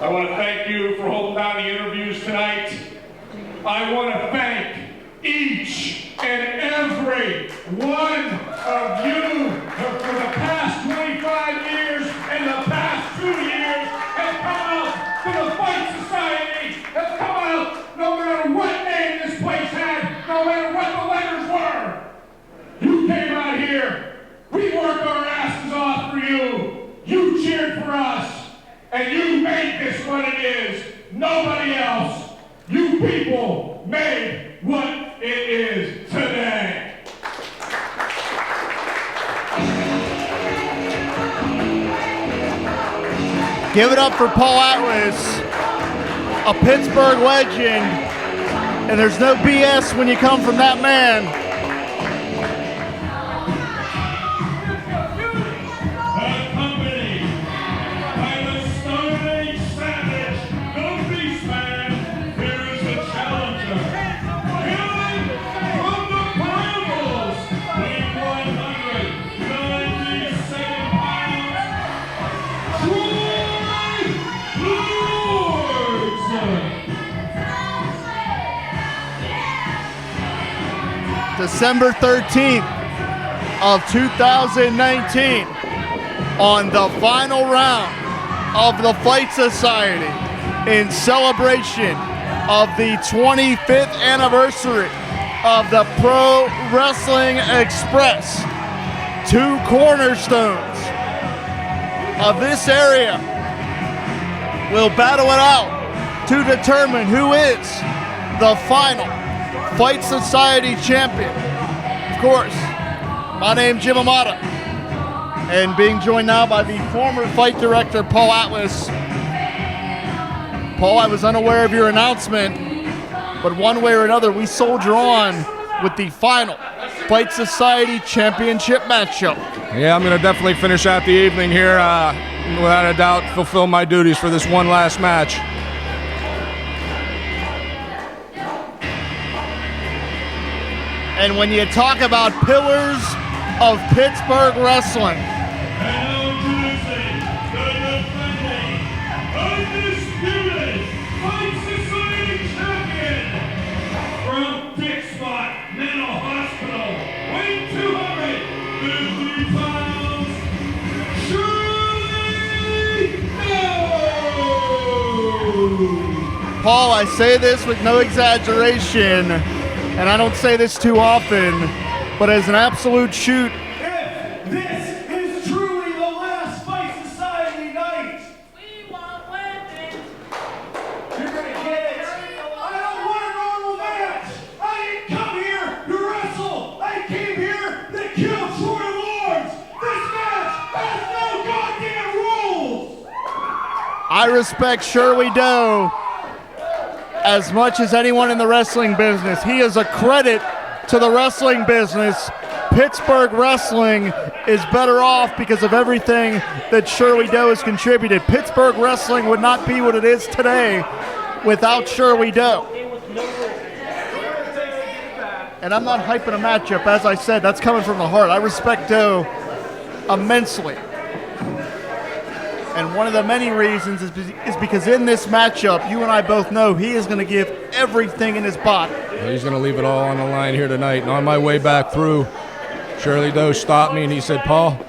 I want to thank you for holding down the interviews tonight. I want to thank each and every one of you who for the past 25 years and the past 2 years have come out to the Fight Society, have come out no matter what name this place had, no matter what the letters were. You came out here, we worked our asses off for you, you cheered for us, and you made this what nobody else. You people made what it is today. Give it up for Paul Atlas, a Pittsburgh legend, and there's no BS when you come from that man. Accompanied by the Stone Age Savage, the Beastman, here is the challenger. Hailing from the Brambles, weighing 197 pounds, December 13th of 2019, on the final round of the Fight Society, in celebration of the 25th anniversary of the Pro Wrestling Express. Two cornerstones of this area will battle it out to determine who is the final Fight Society champion. Of course, my name's Jim Amata, and being joined now by the former fight director, Paul Atlas. Paul, I was unaware of your announcement, but one way or another, we soldier on with the final Fight Society championship matchup. Yeah, I'm going to definitely finish out the evening here. Without a doubt, fulfill my duties for this one last match. And when you talk about pillars of Pittsburgh wrestling, And introducing the defending, undisputed Fight Society champion from Dick Spot Mental Hospital, weighing 250 pounds, Shirley Doe! Paul, I say this with no exaggeration, and I don't say this too often, but as an absolute shoot, If this is truly the last Fight Society night, We want weapons. you're gonna get it. I don't want a normal match. I didn't come here to wrestle. I came here to kill Troy Lords. This match has no goddamn rules. I respect Shirley Doe as much as anyone in the wrestling business. He is a credit to the wrestling business. Pittsburgh wrestling is better off because of everything that Shirley Doe has contributed. Pittsburgh wrestling would not be what it is today without Shirley Doe. And I'm not hyping a matchup, as I said, that's coming from the heart. I respect Doe immensely. And one of the many reasons is because in this matchup, you and I both know he is going to give everything in his body. He's going to leave it all on the line here tonight. And on my way back through, Shirley Doe stopped me and he said, Paul,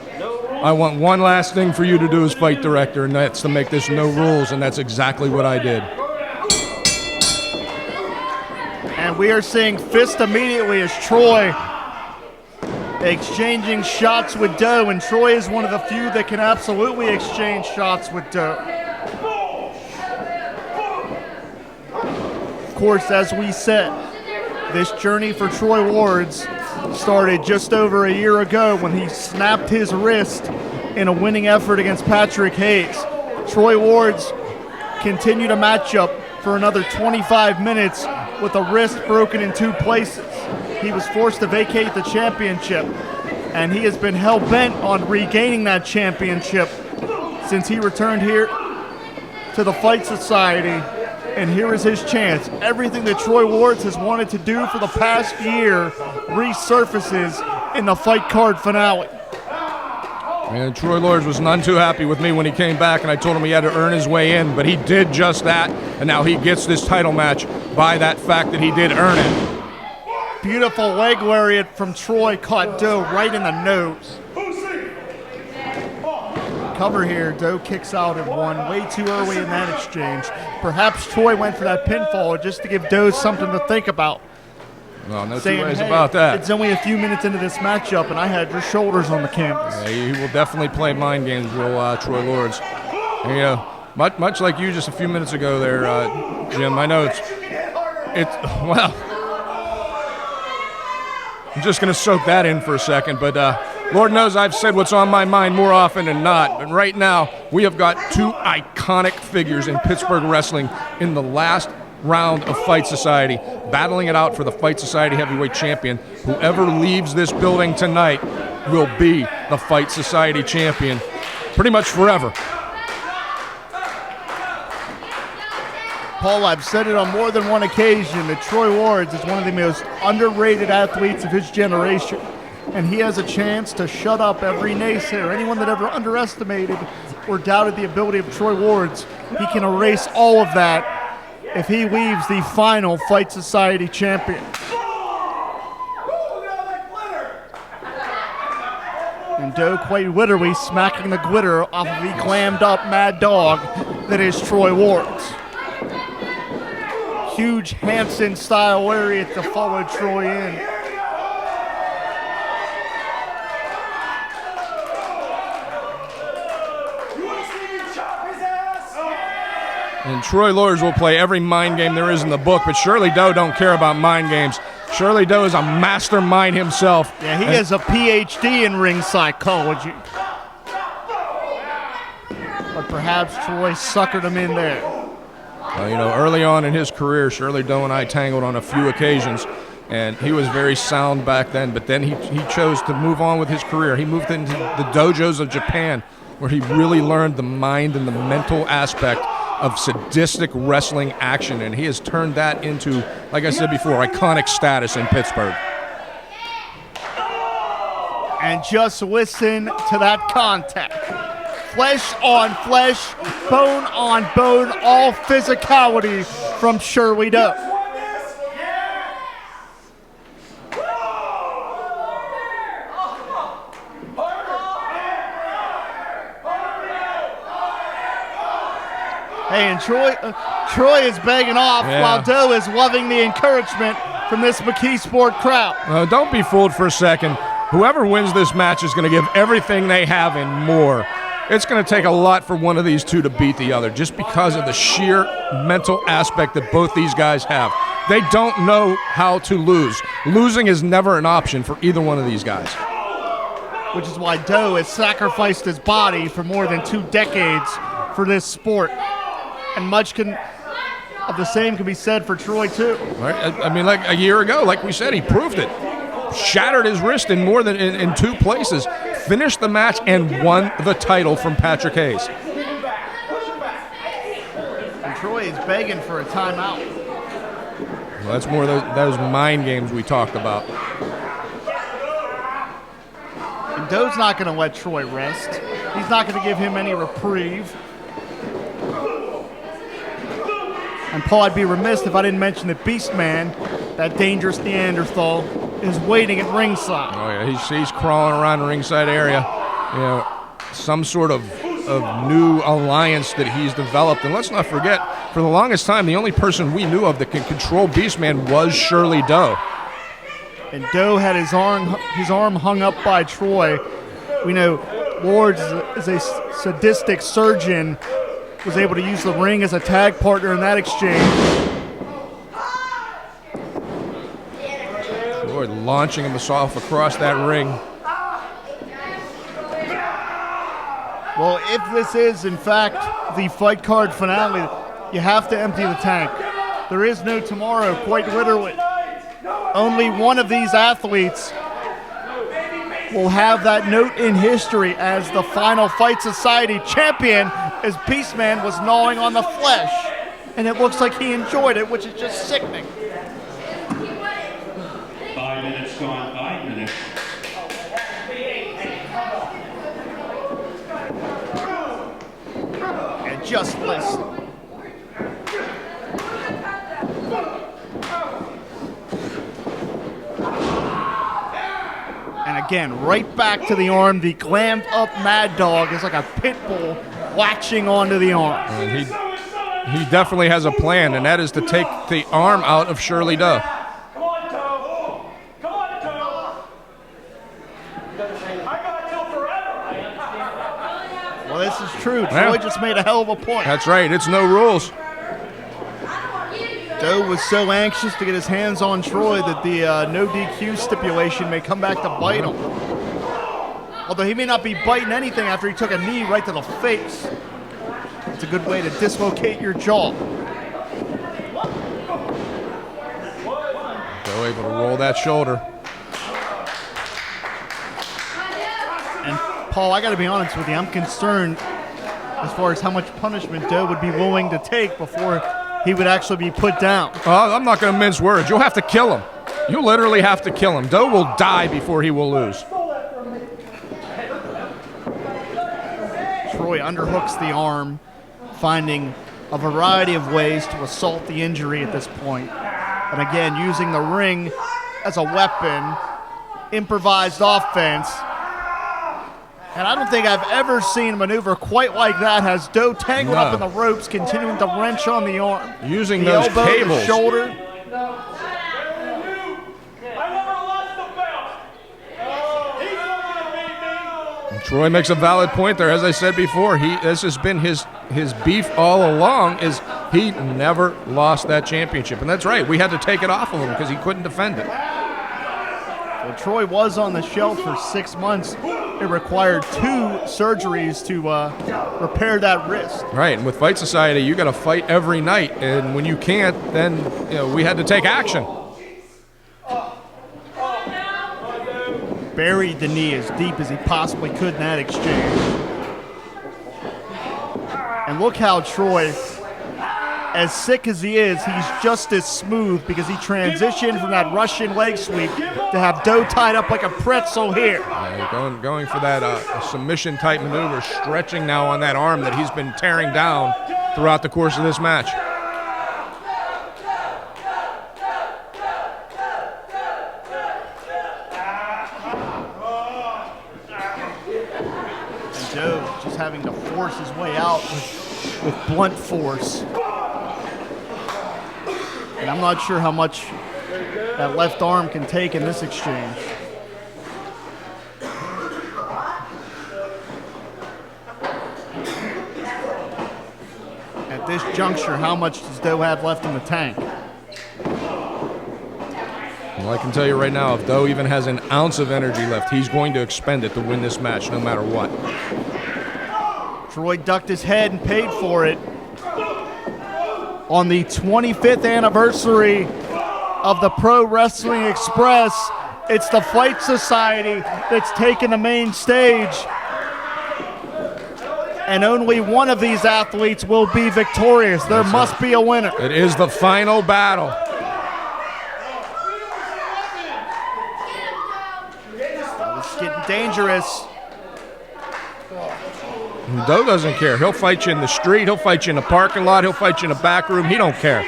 I want one last thing for you to do as fight director, and that's to make this no rules, and that's exactly what I did. And we are seeing fist immediately as Troy exchanging shots with Doe, and Troy is one of the few that can absolutely exchange shots with Doe. Of course, as we said, this journey for Troy Ward's started just over a year ago when he snapped his wrist in a winning effort against Patrick Hayes. Troy Ward's continued a matchup for another 25 minutes with a wrist broken in two places. He was forced to vacate the championship, and he has been hell-bent on regaining that championship since he returned here to the Fight Society, and here is his chance. Everything that Troy Ward has wanted to do for the past year resurfaces in the fight card finale. And Troy Lords was none too happy with me when he came back, and I told him he had to earn his way in, but he did just that, and now he gets this title match by that fact that he did earn it. Beautiful leg lariat from Troy caught Doe right in the nose. Cover here, Doe kicks out at one way too early in that exchange. Perhaps Troy went for that pinfall just to give Doe something to think about. No, no two Saying, ways hey, about that. it's only a few minutes into this matchup, and I had your shoulders on the canvas. Yeah, he will definitely play mind games, will Troy Lords. You know, Much like you just a few minutes ago there, Jim. I know well, I'm just going to soak that in for a second, but Lord knows I've said what's on my mind more often than not. But right now, we have got two iconic figures in Pittsburgh wrestling in the last round of Fight Society, battling it out for the Fight Society heavyweight champion. Whoever leaves this building tonight will be the Fight Society champion pretty much forever. Paul, I've said it on more than one occasion that Troy Wards is one of the most underrated athletes of his generation. And he has a chance to shut up every naysayer, anyone that ever underestimated or doubted the ability of Troy Wards. He can erase all of that if he leaves the final Fight Society champion. And Doe quite literally smacking the glitter off of the glammed up mad dog that is Troy Wards. Huge Hanson-style lariat to follow Troy in. And Troy Lors will play every mind game there is in the book, but Shirley Doe don't care about mind games. Shirley Doe is a mastermind himself. Yeah, he has a PhD in ring psychology. But perhaps Troy suckered him in there. Well, you know, early on in his career, Shirley Doe and I tangled on a few occasions, and he was very sound back then, but then he chose to move on with his career. He moved into the dojos of Japan, where he really learned the mind and the mental aspect of sadistic wrestling action, and he has turned that into, like I said before, iconic status in Pittsburgh. And just listen to that contact. Flesh on flesh, bone on bone, all physicality from Shirley Doe. Hey, and Troy is begging off while Doe is loving the encouragement from this McKeesport crowd. Don't be fooled for a second. Whoever wins this match is going to give everything they have and more. It's going to take a lot for one of these two to beat the other, just because of the sheer mental aspect that both these guys have. They don't know how to lose. Losing is never an option for either one of these guys. Which is why Doe has sacrificed his body for more than 2 decades for this sport. And much of the same can be said for Troy, too. Right? I mean, like a year ago, like we said, he proved it. Shattered his wrist in more than in 2 places. Finished the match and won the title from Patrick Hayes. And Troy is begging for a timeout. Well, that's more of those mind games we talked about. And Doe's not going to let Troy rest. He's not going to give him any reprieve. And Paul, I'd be remiss if I didn't mention that Beastman, that dangerous Neanderthal, is waiting at ringside. Oh yeah, he's crawling around the ringside area. You know, some sort of new alliance that he's developed. And let's not forget, for the longest time, the only person we knew of that could control Beastman was Shirley Doe. And Doe had his arm hung up by Troy. We know Wards is a sadistic surgeon, was able to use the ring as a tag partner in that exchange. Troy launching him off across that ring. Well, if this is, in fact, the fight card finale, you have to empty the tank. There is no tomorrow, quite literally. Only one of these athletes will have that note in history as the final Fight Society champion, as Beastman was gnawing on the flesh. And it looks like he enjoyed it, which is just sickening. 5 minutes gone, 5 minutes. And just listen. And again, right back to the arm. The glammed up Mad Dog is like a pit bull latching onto the arm. And he definitely has a plan, and that is to take the arm out of Shirley Doe. Come on, Doe. Come on, Doe. I got till forever. Well, this is true. Troy just made a hell of a point. That's right. It's no rules. Doe was so anxious to get his hands on Troy that the no DQ stipulation may come back to bite him. Although he may not be biting anything after he took a knee right to the face. It's a good way to dislocate your jaw. Doe able to roll that shoulder. And Paul, I got to be honest with you, I'm concerned as far as how much punishment Doe would be willing to take before he would actually be put down. I'm not going to mince words. You'll have to kill him. You literally have to kill him. Doe will die before he will lose. Troy underhooks the arm, finding a variety of ways to assault the injury at this point. And again, using the ring as a weapon, improvised offense. And I don't think I've ever seen a maneuver quite like that. Has Doe tangled up in the ropes, continuing to wrench on the arm. Using the those elbow, cables. The shoulder. Troy makes a valid point there. As I said before, this has been his beef all along, is he never lost that championship. And that's right. We had to take it off of him because he couldn't defend it. Well, Troy was on the shelf for 6 months. It required 2 surgeries to repair that wrist. Right, and with Fight Society, you got to fight every night. And when you can't, then we had to take action. Buried the knee as deep as he possibly could in that exchange. And look how Troy, as sick as he is, he's just as smooth because he transitioned from that Russian leg sweep to have Doe tied up like a pretzel here. Going for that submission type maneuver, stretching now on that arm that he's been tearing down throughout the course of this match. Doe just having to force his way out with blunt force. And I'm not sure how much that left arm can take in this exchange. At this juncture, how much does Doe have left in the tank? Well, I can tell you right now, if Doe even has an ounce of energy left, he's going to expend it to win this match no matter what. Troy ducked his head and paid for it. On the 25th anniversary of the Pro Wrestling Express, it's the Fight Society that's taken the main stage. And only one of these athletes will be victorious. There must be a winner. It is the final battle. It's getting dangerous. Doe doesn't care. He'll fight you in the street. He'll fight you in the parking lot. He'll fight you in the back room. He don't care.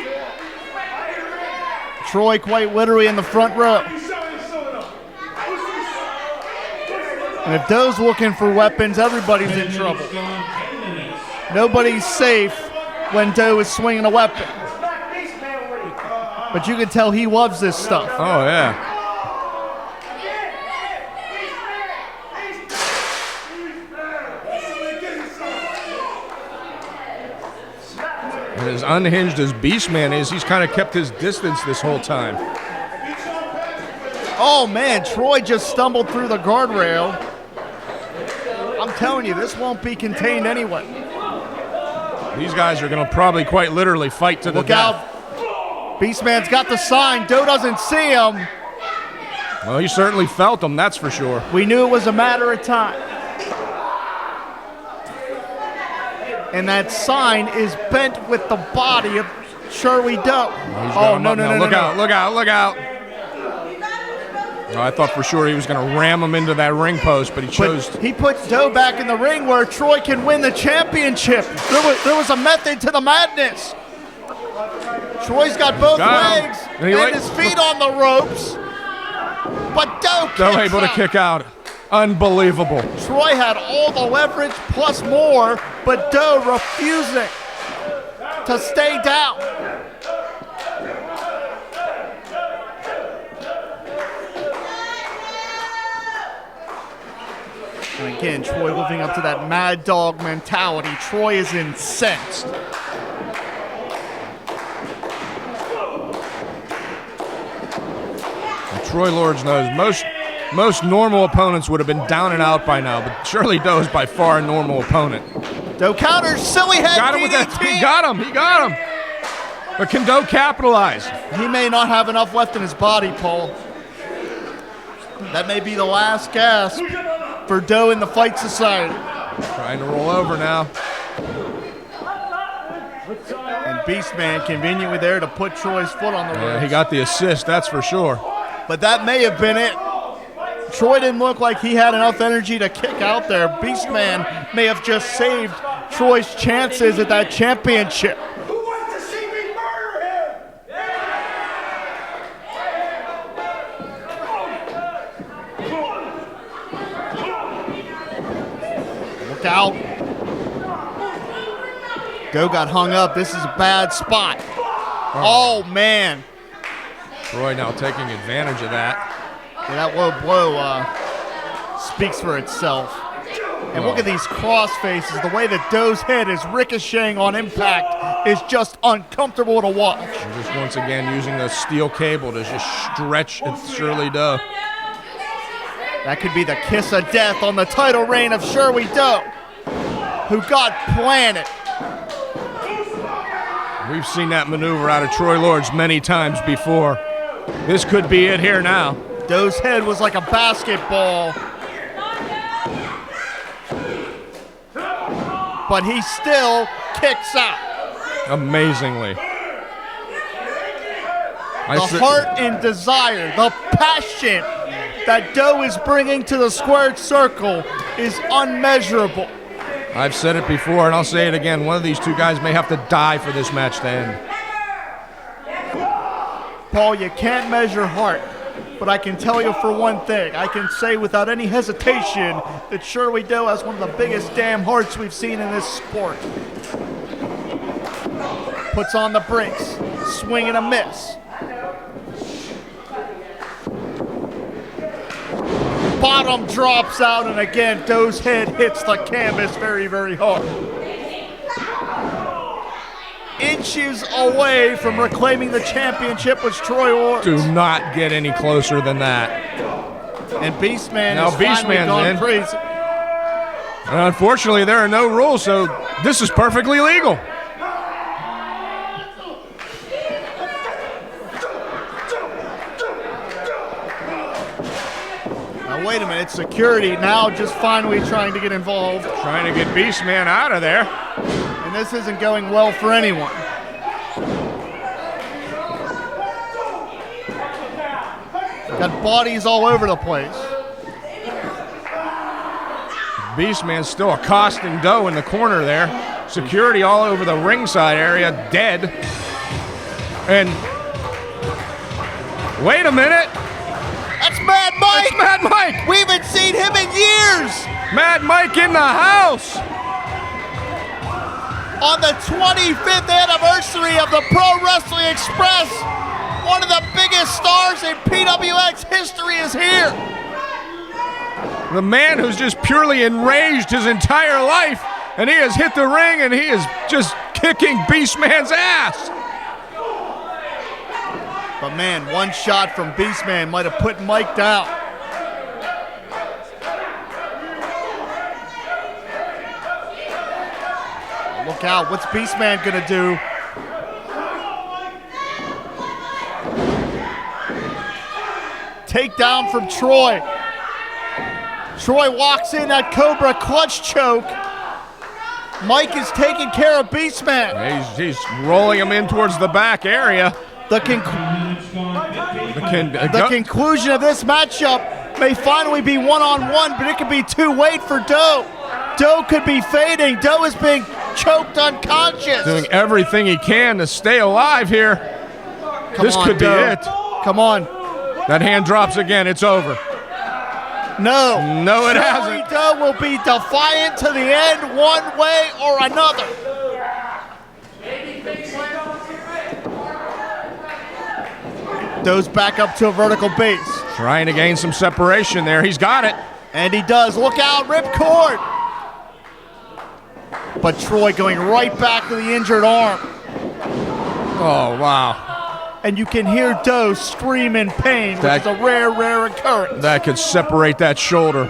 Troy quite literally in the front row. And if Doe's looking for weapons, everybody's in trouble. Nobody's safe when Doe is swinging a weapon. But you can tell he loves this stuff. Oh, yeah. And as unhinged as Beastman is, he's kind of kept his distance this whole time. Oh, man, Troy just stumbled through the guardrail. I'm telling you, this won't be contained anyway. These guys are going to probably quite literally fight to the death. Look out. Beastman's got the sign. Doe doesn't see him. Well, he certainly felt him, that's for sure. We knew it was a matter of time. And that sign is bent with the body of Shirley Doe. Oh, no. Look out. Oh, I thought for sure he was going to ram him into that ring post, but he chose. He puts Doe back in the ring where Troy can win the championship. There was a method to the madness. Troy's got both legs and his feet on the ropes. But Doe able to kick out. Unbelievable. Troy had all the leverage plus more, but Doe refusing to stay down. And again, Troy living up to that mad dog mentality. Troy is incensed. And Troy Lords knows most normal opponents would have been down and out by now, but Shirley Doe is by far a normal opponent. Doe counters, silly head Got him with that. DDT. He got him. But can Doe capitalize? He may not have enough left in his body, Paul. That may be the last gasp for Doe in the Fight Society. Trying to roll over now. And Beastman conveniently there to put Troy's foot on the Yeah, ropes. he got the assist, that's for sure. But that may have been it. Troy didn't look like he had enough energy to kick out there. Beastman may have just saved Troy's chances at that championship. Who wants to see me murder him? Look out. Doe got hung up. This is a bad spot. Oh, man. Troy now taking advantage of that. Yeah, that low blow speaks for itself. And look at these cross faces. The way that Doe's head is ricocheting on impact is just uncomfortable to watch. And just once again using the steel cable to just stretch at Shirley Doe. That could be the kiss of death on the title reign of Shirley Doe, who got planted. We've seen that maneuver out of Troy Lords many times before. This could be it here now. Doe's head was like a basketball. But he still kicks out. Amazingly. The heart and desire, the passion that Doe is bringing to the squared circle is unmeasurable. I've said it before and I'll say it again. One of these two guys may have to die for this match to end. Paul, you can't measure heart, but I can tell you for one thing. I can say without any hesitation that Shirley Doe has one of the biggest damn hearts we've seen in this sport. Puts on the brakes, swing and a miss. Bottom drops out, and again, Doe's head hits the canvas very, very hard. Inches away from reclaiming the championship was Troy Lords. Do not get any closer than that. And Beastman Now has finally Beastman's gone in. crazy. And unfortunately, there are no rules, so this is perfectly legal. Now wait a minute, security now just finally trying to get involved. Trying to get Beastman out of there. And this isn't going well for anyone. Got bodies all over the place. Beastman's still accosting Doe in the corner there. Security all over the ringside area, dead. And wait a minute. That's Mad Mike! It's Mad Mike! We haven't seen him in years! Mad Mike in the house! On the 25th anniversary of the Pro Wrestling Express, one of the biggest stars in PWX history is here. The man who's just purely enraged his entire life, and he has hit the ring and he is just kicking Beastman's ass. But man, one shot from Beastman might have put Mike down. Look out, what's Beastman gonna do? Takedown from Troy. Troy walks in that Cobra clutch choke. Mike is taking care of Beastman. He's rolling him in towards the back area. The conclusion of this matchup may finally be one-on-one, but it could be too late for Doe. Doe could be fading. Doe is being choked unconscious. Doing everything he can to stay alive here. This could be it. Come on. That hand drops again. It's over. No. No, it Shirley hasn't. Doe will be defiant to the end one way or another. Doe's back up to a vertical base. Trying to gain some separation there. He's got it. And he does. Look out, ripcord. But Troy going right back to the injured arm. Oh, wow. And you can hear Doe scream in pain, which is a rare, rare occurrence. That could separate that shoulder.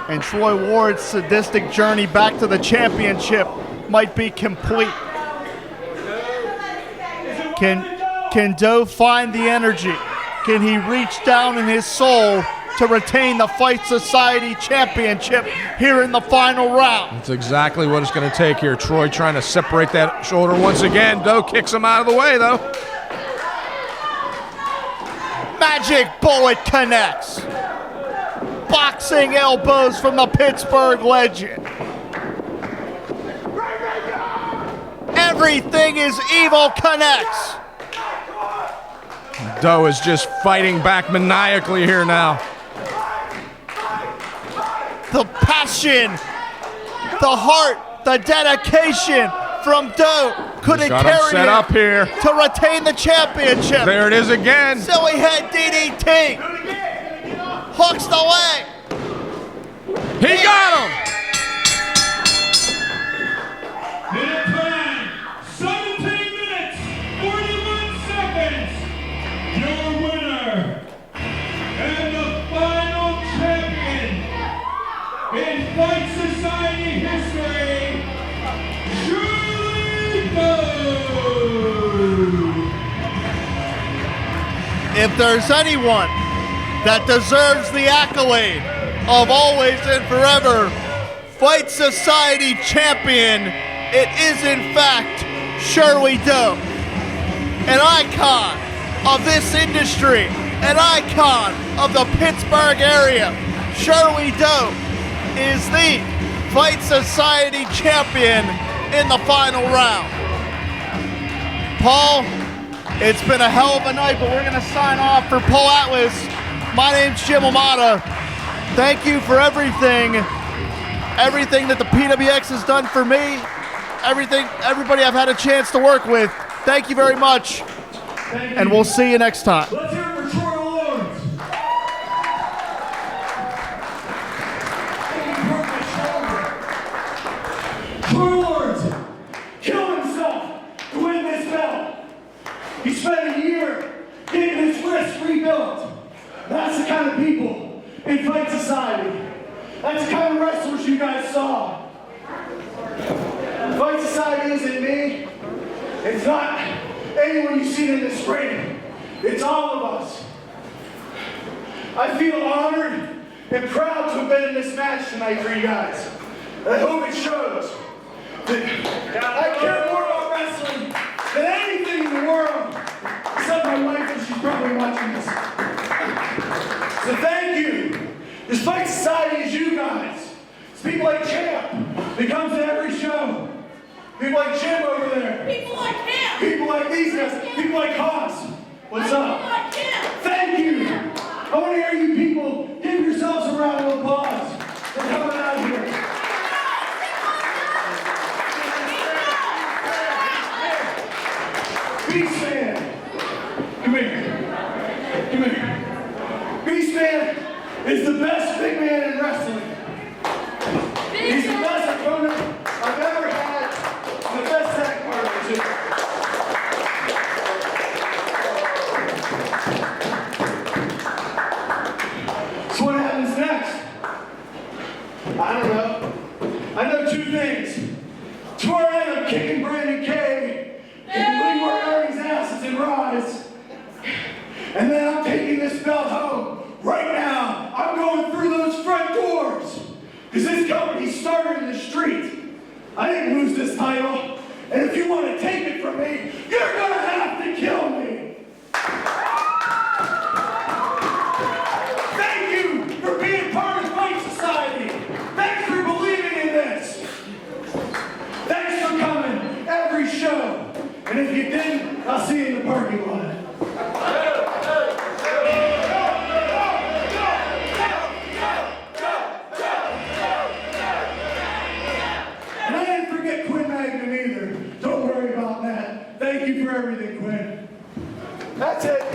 And Troy Ward's sadistic journey back to the championship might be complete. Can Doe find the energy? Can he reach down in his soul to retain the Fight Society Championship here in the final round? That's exactly what it's going to take here. Troy trying to separate that shoulder once again. Doe kicks him out of the way, though. Magic bullet connects. Boxing elbows from the Pittsburgh legend. Everything is evil connects. Doe is just fighting back maniacally here now. The passion, the heart, the dedication from Doe couldn't carry set up here to retain the championship. There it is again. Silly head DDT. Hooks the leg. He got him. Minute time, 17 minutes, 41 seconds. Your winner and the final champion in Fight Society history, Shirley Doe. If there's anyone that deserves the accolade of always and forever Fight Society champion, it is in fact Shirley Doe, an icon of this industry, an icon of the Pittsburgh area. Shirley Doe is the Fight Society champion in the final round. Paul, it's been a hell of a night, but we're going to sign off for Paul Atlas. My name's Jim Amata. Thank you for everything that the PWX has done for me, everybody I've had a chance to work with. Thank you very much, and we'll see you next time. Let's hear it for Troy Lawrence. Troy Lawrence killed himself to win this belt. He spent a year getting his wrist rebuilt. That's the kind of people in Fight Society. That's the kind of wrestlers you guys saw. Fight Society isn't me. It's not anyone you see in this ring. It's all of us. I feel honored and proud to have been in this match tonight for you guys. I hope it shows that I care more about wrestling than anything in the world. Except my wife, and she's probably watching this. So thank you. This Fight Society is you guys. It's people like Champ that comes to every show. People like Jim over there. People like him. People like these guys. People like Haas. What's up? People like him. Thank you. I want to hear you people give yourselves a round of applause for coming out here. Beastman. Come here. Come here. Beastman is the best big man in wrestling. He's the best opponent I've ever had, and the best tag partner too. So what happens next? I don't know. I know two things. Tomorrow night I'm kicking Brandon K. and Leroy Ernie's asses in Rise. And then I'm taking this belt home. Right now, I'm going through those front doors. Because this company started in the street. I didn't lose this title. And if you want to take it from me, you're going to have to kill me. Thank you for being part of Fight Society. Thanks for believing in this. Thanks for coming every show. And if you didn't, I'll see you in the parking lot. And I didn't forget Quinn Magnum either. Don't worry about that. Thank you for everything, Quinn. That's That's it.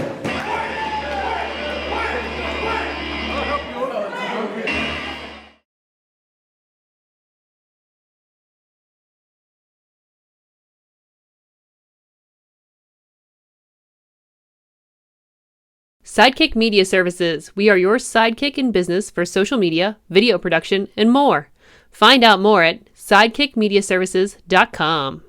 Sidekick Media Services. We are your sidekick in business for social media, video production, and more. Find out more at sidekickmediaservices.com.